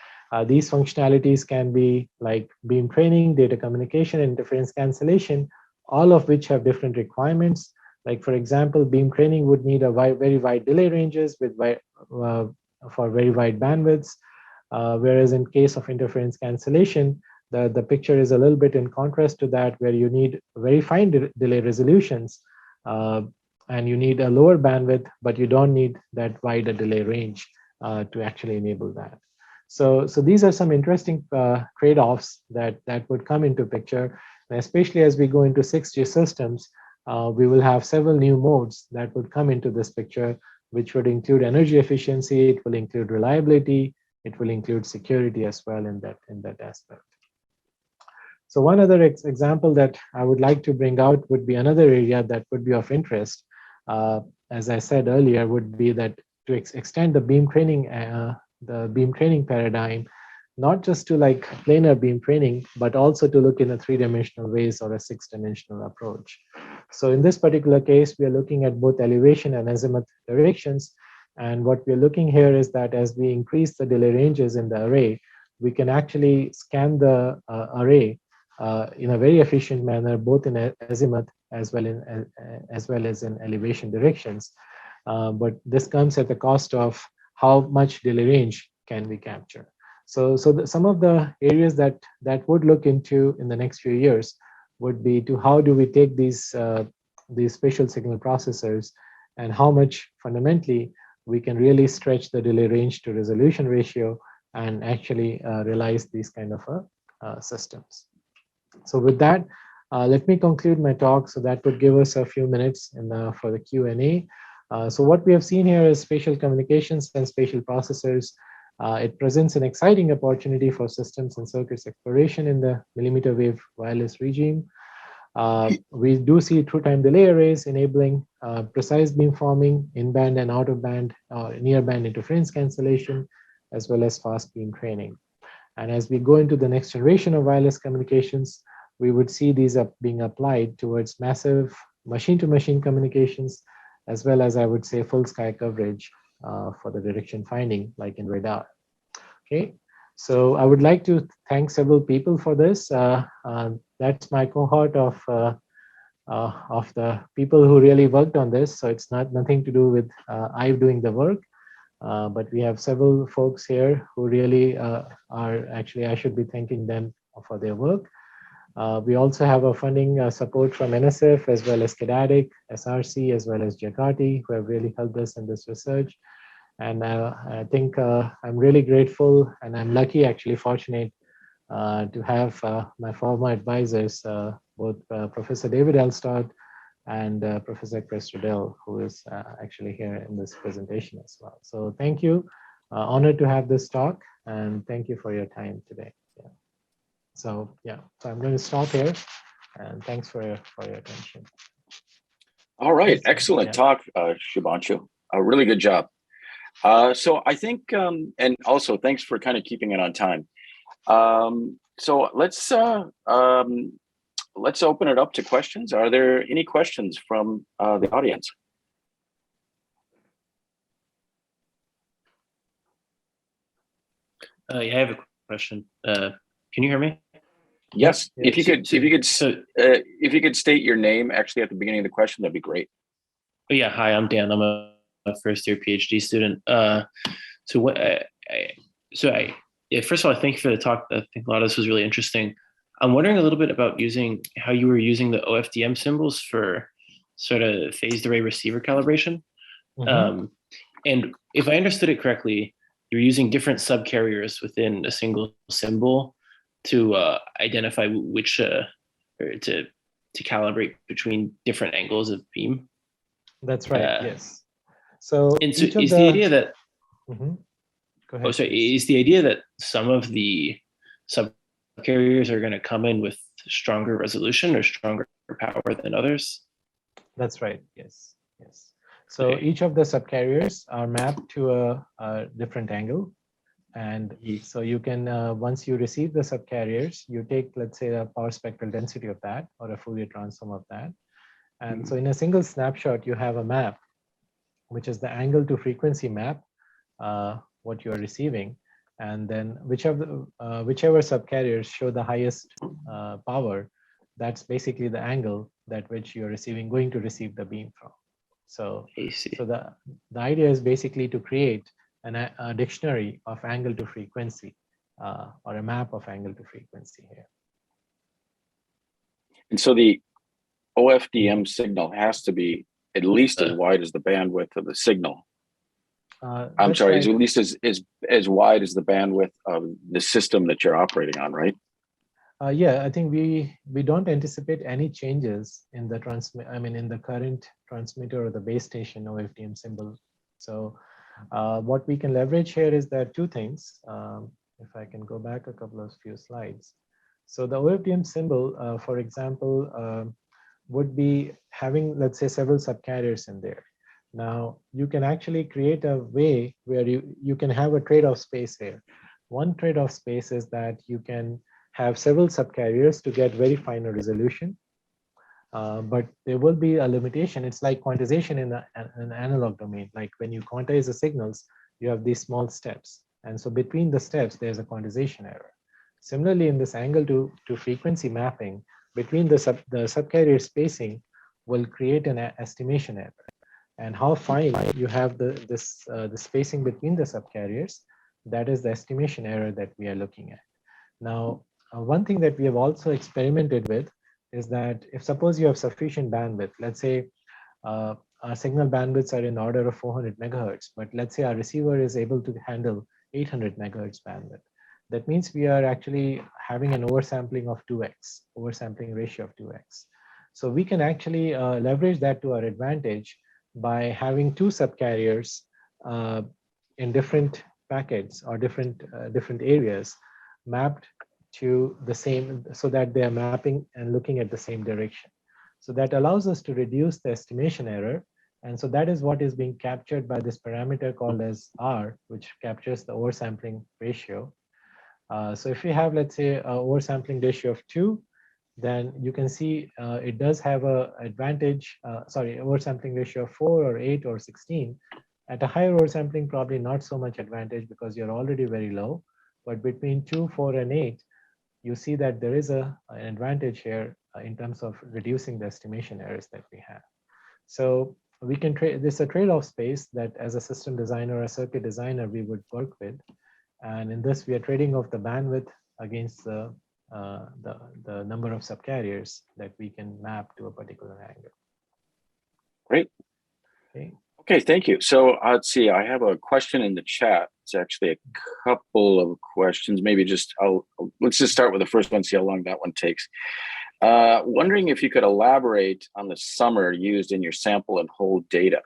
These functionalities can be like beam training, data communication, and interference cancellation, all of which have different requirements. Like, for example, beam training would need a very wide delay ranges with for very wide bandwidths, whereas in case of interference cancellation, the picture is a little bit in contrast to that, where you need very fine delay resolutions, and you need a lower bandwidth, but you don't need that wide a delay range to actually enable that. So these are some interesting trade-offs that would come into picture, and especially as we go into 6G systems, we will have several new modes that would come into this picture, which would include energy efficiency, it will include reliability, it will include security as well in that aspect. So one other example that I would like to bring out would be another area that would be of interest, as I said earlier, would be that to extend the beam training paradigm, not just to like planar beam training, but also to look in a three-dimensional ways or a six-dimensional approach. So in this particular case, we are looking at both elevation and azimuth directions. And what we're looking here is that as we increase the delay ranges in the array, we can actually scan the array in a very efficient manner, both in azimuth as well as in elevation directions. But this comes at the cost of how much delay range can we capture. So some of the areas that would look into in the next few years would be to how do we take these spatial signal processors and how much fundamentally we can really stretch the delay range to resolution ratio and actually realize these kind of systems. So with that, let me conclude my talk. So that would give us a few minutes for the Q&A. So what we have seen here is spatial communications and spatial processors. It presents an exciting opportunity for systems and circuits exploration in the millimeter wave wireless regime. We do see true time delay arrays enabling precise beamforming, in-band and out-of-band, near-band interference cancellation, as well as fast beam training. And as we go into the next generation of wireless communications, we would see these being applied towards massive machine-to-machine communications, as well as, I would say, full sky coverage for the direction finding, like in radar. Okay, so I would like to thank several people for this. That's my cohort of the people who really worked on this. So it's nothing to do with I doing the work, but we have several folks here who really are actually, I should be thanking them for their work. We also have a funding support from NSF, as well as Kinetic, SRC, as well as Jakarta, who have really helped us in this research. And I think I'm really grateful, and I'm lucky, actually fortunate, to have my former advisors, both Professor David Elstad and Professor Chris Riddell, who is actually here in this presentation as well. So thank you. Honored to have this talk, and thank you for your time today. Yeah. So I'm going to stop here, and thanks for your attention. All right, excellent talk, Subhanshu. A really good job. So I think, and also thanks for kind of keeping it on time. So let's open it up to questions. Are there any questions from the audience? Yeah, I have a question. Can you hear me? Yes. Yeah. If you could state your name actually at the beginning of the question, that'd be great. Oh, yeah. Hi, I'm Dan. I'm a first year PhD student. First of all, thank you for the talk. I think a lot of this was really interesting. I'm wondering a little bit about how you were using the OFDM symbols for sort of phased array receiver calibration. Mm-hmm. And if I understood it correctly, you're using different subcarriers within a single symbol to identify which or to calibrate between different angles of beam. That's right. Yes. So And so each of is the idea that Mhm. Go ahead. oh, so please. is the idea that some of the subcarriers are going to come in with stronger resolution or stronger power than others? That's right. Yes. Yes. So Okay. each of the subcarriers are mapped to a different angle. And so you can, once you receive the subcarriers, you take, let's say, a power spectral density of that or a Fourier transform of that. And so in a single snapshot, you have a map, which is the angle to frequency map, what you are receiving. And then whichever subcarriers show the highest power, that's basically the angle that which you're going to receive the beam from. So, the idea is basically to create a dictionary of angle to frequency or a map of angle to frequency here. And so the OFDM signal has to be at least as wide as the bandwidth of the signal. I'm sorry, right. At least as wide as the bandwidth of the system that you're operating on, right? Yeah, I think we don't anticipate any changes in the in the current transmitter or the base station OFDM symbol. So what we can leverage here is that two things. If I can go back a couple of few slides. So the OFDM symbol, for example, would be having, let's say, several subcarriers in there. Now, you can actually create a way where you can have a trade-off space here. One trade-off space is that you can have several subcarriers to get very fine resolution. But there will be a limitation. It's like quantization in an analog domain. Like when you quantize the signals, you have these small steps. And so between the steps, there's a quantization error. Similarly, in this angle to frequency mapping, between the subcarrier spacing will create an estimation error. And how fine you have the spacing between the subcarriers, that is the estimation error that we are looking at. Now, one thing that we have also experimented with is that if suppose you have sufficient bandwidth, let's say our signal bandwidths are in order of 400 megahertz, but let's say our receiver is able to handle 800 megahertz bandwidth. That means we are actually having an oversampling of 2x, oversampling ratio of 2x. So we can actually leverage that to our advantage by having two subcarriers in different packets or different areas mapped to the same, so that they are mapping and looking at the same direction. So that allows us to reduce the estimation error. And so that is what is being captured by this parameter called as R, which captures the oversampling ratio. So if we have, let's say, an oversampling ratio of 2, then you can see it does have a advantage, oversampling ratio of 4 or 8 or 16. At a higher oversampling, probably not so much advantage because you're already very low. But between 2, 4, and 8, you see that there is an advantage here in terms of reducing the estimation errors that we have. So we can trade, this is a trade-off space that as a system designer or a circuit designer, we would work with. And in this, we are trading off the bandwidth against the number of subcarriers that we can map to a particular angle. Great. Okay, thank you. So let's see, I have a question in the chat. It's actually a couple of questions. Maybe just, let's just start with the first one, see how long that one takes. Wondering if you could elaborate on the summer used in your sample and hold data.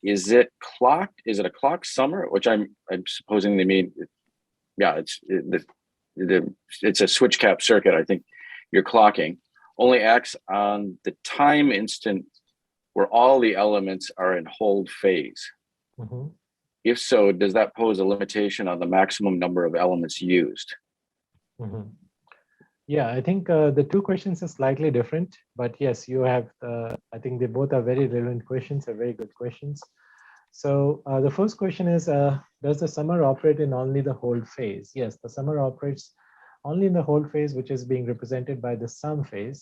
Is it clocked? Is it a clock summer? Which I'm supposing they mean, yeah, it's a switch cap circuit. I think you're clocking only acts on the time instant where all the elements are in hold phase. Mm-hmm. if so, does that pose a limitation on the maximum number of elements used? Mhm. Yeah, I think the two questions are slightly different, but yes, you have, I think they both are very relevant questions, are very good questions. So the first question is, does the summer operate in only the hold phase? Yes, the summer operates only in the hold phase, which is being represented by the sum phase.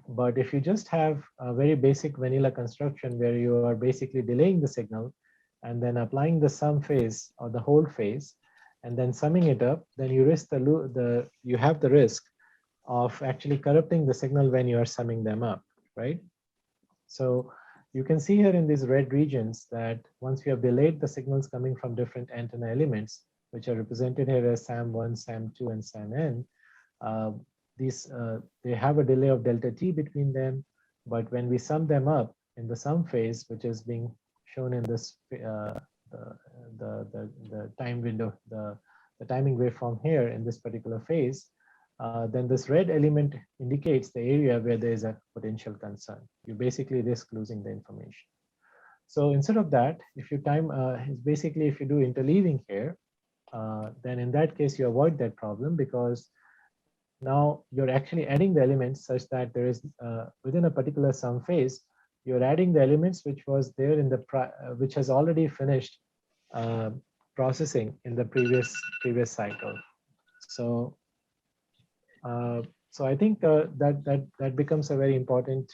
But if you just have a very basic vanilla construction where you are basically delaying the signal and then applying the sum phase or the hold phase, and then summing it up, then you risk you have the risk of actually corrupting the signal when you are summing them up, right? So you can see here in these red regions that once we have delayed the signals coming from different antenna elements, which are represented here as SAM1, SAM2, and SAM-N, they have a delay of delta t between them, but when we sum them up in the sum phase, which is being shown in this the time window, the timing waveform here in this particular phase, then this red element indicates the area where there is a potential concern. You basically risk losing the information. So instead of that, if you basically if you do interleaving here, then in that case you avoid that problem, because now you're actually adding the elements such that there is within a particular sum phase, you're adding the elements which was there in the which has already finished processing in the previous cycle. So so I think that becomes a very important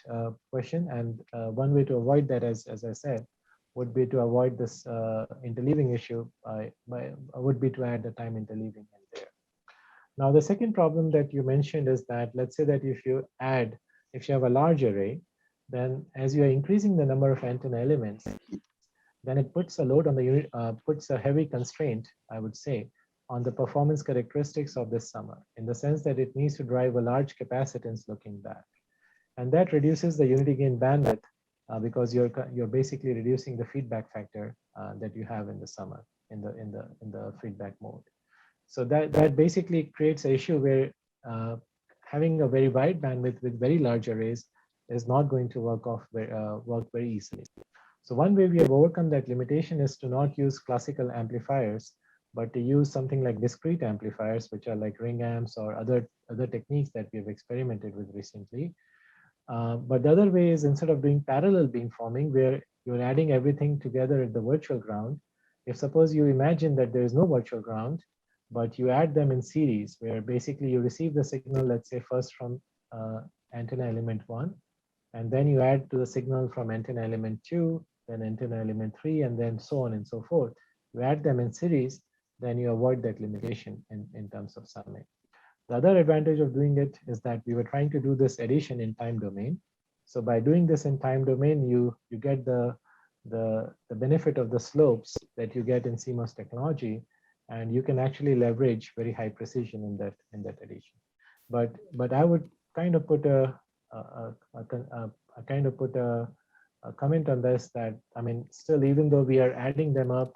question, and one way to avoid that, as I said, would be to avoid this interleaving issue would be to add the time interleaving in there. Now the second problem that you mentioned is that, let's say that if you have a large array, then as you are increasing the number of antenna elements, then it puts a load on the unit, puts a heavy constraint, I would say, on the performance characteristics of this summer, in the sense that it needs to drive a large capacitance looking back. And that reduces the unity gain bandwidth because you're basically reducing the feedback factor that you have in the summer in the feedback mode. So that basically creates an issue where having a very wide bandwidth with very large arrays is not going to work very easily. So one way we have overcome that limitation is to not use classical amplifiers, but to use something like discrete amplifiers, which are like ring amps or other techniques that we have experimented with recently. But the other way is, instead of doing parallel beamforming, where you're adding everything together at the virtual ground, if suppose you imagine that there is no virtual ground, but you add them in series, where basically you receive the signal, let's say first from antenna element 1, and then you add to the signal from antenna element 2, then antenna element 3, and then so on and so forth. You add them in series, then you avoid that limitation in terms of summing. The other advantage of doing it is that we were trying to do this addition in time domain. So by doing this in time domain, you get the benefit of the slopes that you get in CMOS technology, and you can actually leverage very high precision in that addition. But I would kind of put a comment on this, that I mean, still, even though we are adding them up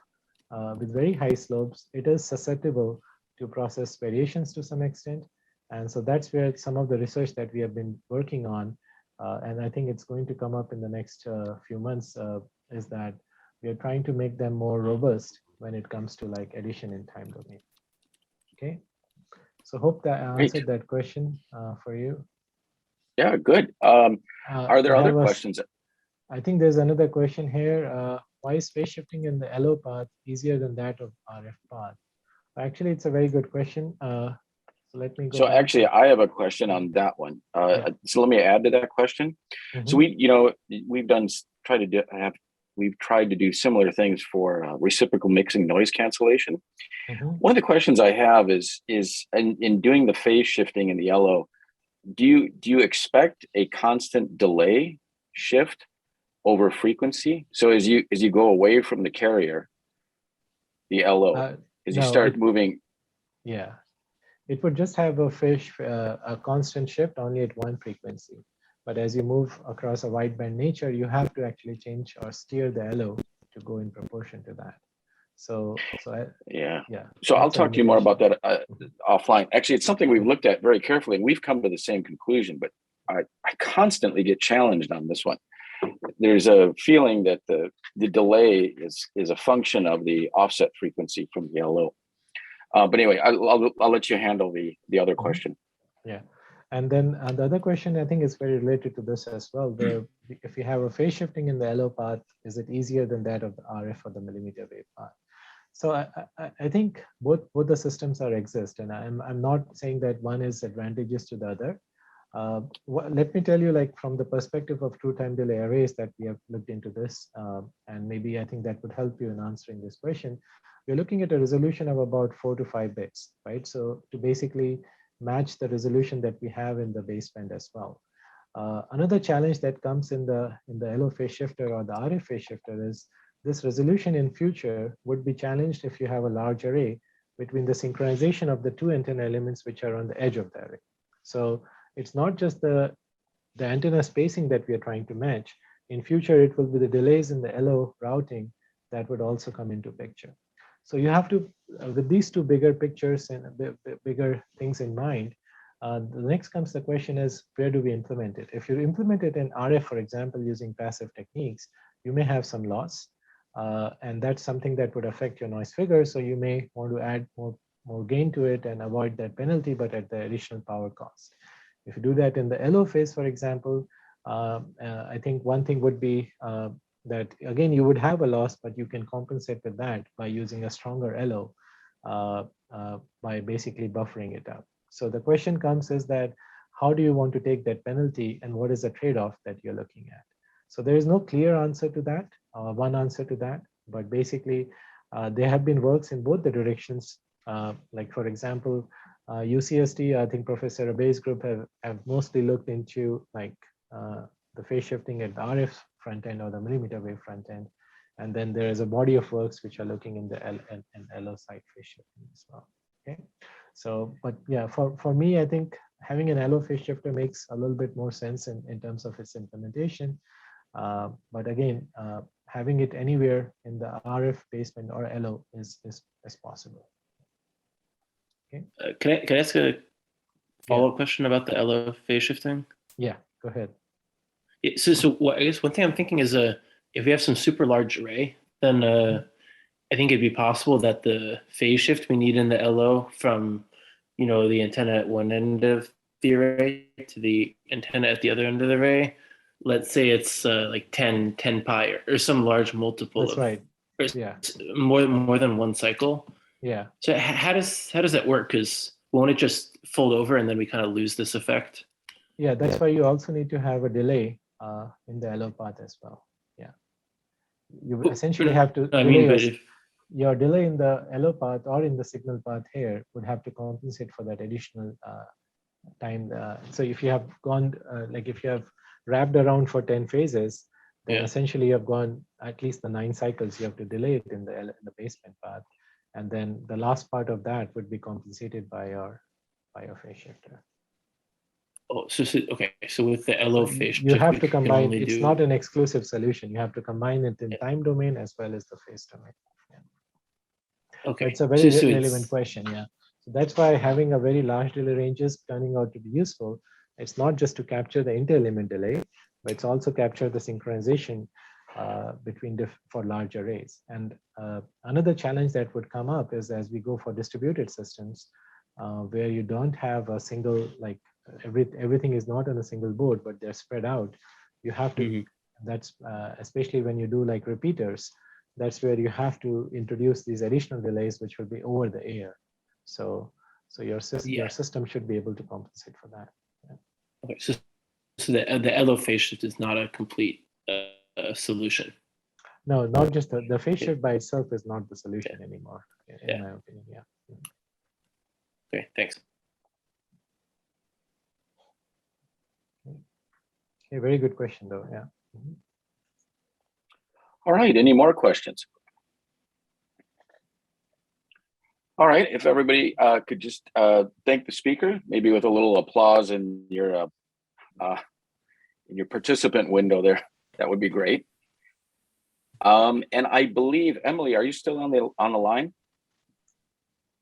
with very high slopes, it is susceptible to process variations to some extent. And so that's where some of the research that we have been working on, and I think it's going to come up in the next few months, is that we are trying to make them more robust when it comes to like addition in time domain. Okay, so hope that I answered that question for you. Yeah, good. Are there other questions? I think there's another question here. Why is phase shifting in the LO path easier than that of RF path? Actually, it's a very good question. So let me go. So actually, I have a question on that one. So let me add to that question. Mm-hmm. So we've tried to do similar things for reciprocal mixing noise cancellation. Mm-hmm. One of the questions I have is in doing the phase shifting in the LO, do you expect a constant delay shift over frequency? So as you go away from the carrier, the LO, you start moving. Yeah, it would just have a constant shift only at one frequency. But as you move across a wideband nature, you have to actually change or steer the LO to go in proportion to that. So I'll talk to you more about that offline. Actually, it's something we've looked at very carefully, and we've come to the same conclusion. But I constantly get challenged on this one. there's a feeling that the delay is a function of the offset frequency from the LO. But anyway, I'll let you handle the other question. Yeah, and then the other question I think is very related to this as well. If you have a phase shifting in the LO path, is it easier than that of the RF or the millimeter wave path? So I think both the systems are exist, and I'm not saying that one is advantageous to the other. Let me tell you, like from the perspective of true time delay arrays that we have looked into this, and maybe I think that would help you in answering this question. We're looking at a resolution of about 4 to 5 bits, right? So to basically match the resolution that we have in the baseband as well. Another challenge that comes in the LO phase shifter or the RF phase shifter is this resolution in future would be challenged if you have a large array between the synchronization of the two antenna elements which are on the edge of the array. So it's not just the antenna spacing that we are trying to match. In future, it will be the delays in the LO routing that would also come into picture. So you have to, with these two bigger pictures and bigger things in mind, the next comes the question is, where do we implement it? If you implement it in RF, for example, using passive techniques, you may have some loss. And that's something that would affect your noise figure. So you may want to add more gain to it and avoid that penalty, but at the additional power cost. If you do that in the LO phase, for example, I think one thing would be that, again, you would have a loss, but you can compensate with that by using a stronger LO by basically buffering it up. So the question comes is that, how do you want to take that penalty and what is the trade-off that you're looking at? So there is no clear answer to that, one answer to that, but basically there have been works in both the directions. Like for example, UCSD, I think Professor Abe's group have mostly looked into like the phase shifting at the RF front end or the millimeter wave front end. And then there is a body of works which are looking in the LO side phase shifting as well. Okay, so but yeah, for me, I think having an LO phase shifter makes a little bit more sense in terms of its implementation. But again, having it anywhere in the RF baseband or LO is possible. Okay. Can I ask a follow-up question about the LO phase shifting? Yeah, go ahead. Yeah, so I guess one thing I'm thinking is if we have some super large array, then I think it'd be possible that the phase shift we need in the LO from the antenna at one end of the array to the antenna at the other end of the array, let's say it's like 10 pi or some large multiple. That's right. Yeah. More than one cycle. Yeah. So how does that work? Because won't it just fold over and then we kind of lose this effect? Yeah, that's why you also need to have a delay in the LO path as well. Yeah. You essentially have to your delay in the LO path or in the signal path here would have to compensate for that additional time. So if you have gone, like if you have wrapped around for 10 phases, then essentially you have gone at least the 9 cycles. You have to delay it in the baseband path. And then the last part of that would be compensated by your phase shifter. Oh, okay. So with the LO phase you have to combine. It's not an exclusive solution. You have to combine it in time domain as well as the phase domain. Yeah. Okay. But it's a very relevant question. Yeah. So that's why having a very large delay range is turning out to be useful. It's not just to capture the inter-element delay, but it's also capture the synchronization between for large arrays. And another challenge that would come up is as we go for distributed systems, where you don't have a single, like everything is not on a single board, but they're spread out. You have to, that's especially when you do like repeaters, that's where you have to introduce these additional delays, which will be over the air. So your system should be able to compensate for that. Yeah. Okay, so the LO phase shift is not a complete solution. No, not just the phase shift by itself is not the solution anymore, in my opinion. Yeah. Okay, thanks. Okay, very good question, though. Yeah. All right. Any more questions? All right. If everybody could just thank the speaker, maybe with a little applause in your participant window there, that would be great. And I believe, Emily, are you still on the line?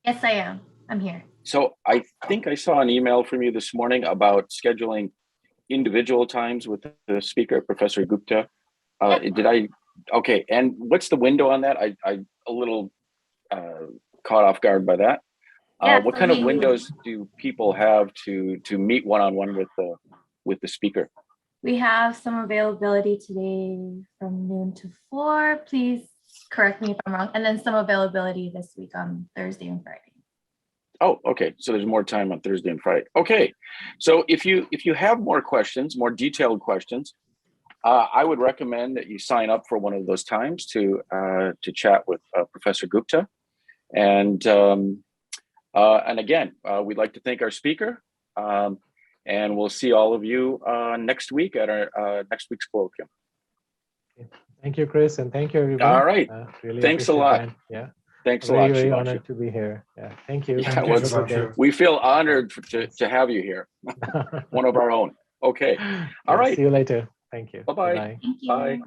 Yes, I am. I'm here. So I think I saw an email from you this morning about scheduling individual times with the speaker, Professor Gupta. Did I? Okay. And what's the window on that? I a little caught off guard by that. Yeah, What so kind of we- windows do people have to meet one-on-one with the speaker? We have some availability today from noon to 4. Please correct me if I'm wrong. And then some availability this week on Thursday and Friday. Oh, okay. So there's more time on Thursday and Friday. Okay. So if you have more questions, more detailed questions, I would recommend that you sign up for one of those times to chat with Professor Gupta. And again, we'd like to thank our speaker. And we'll see all of you next week at our next week's colloquium. Thank you, Chris, and thank you, everyone. All right. Really Thanks a appreciate lot. that. Yeah. Thanks a Very, lot, very Subhanshu. honored to be here. Yeah. Thank you. Yeah, Have well, a good day. we feel honored to have you here, one of our own. Okay. All Yeah, right. see you later. Thank you. Bye-bye. Bye-bye. Thank you. Bye.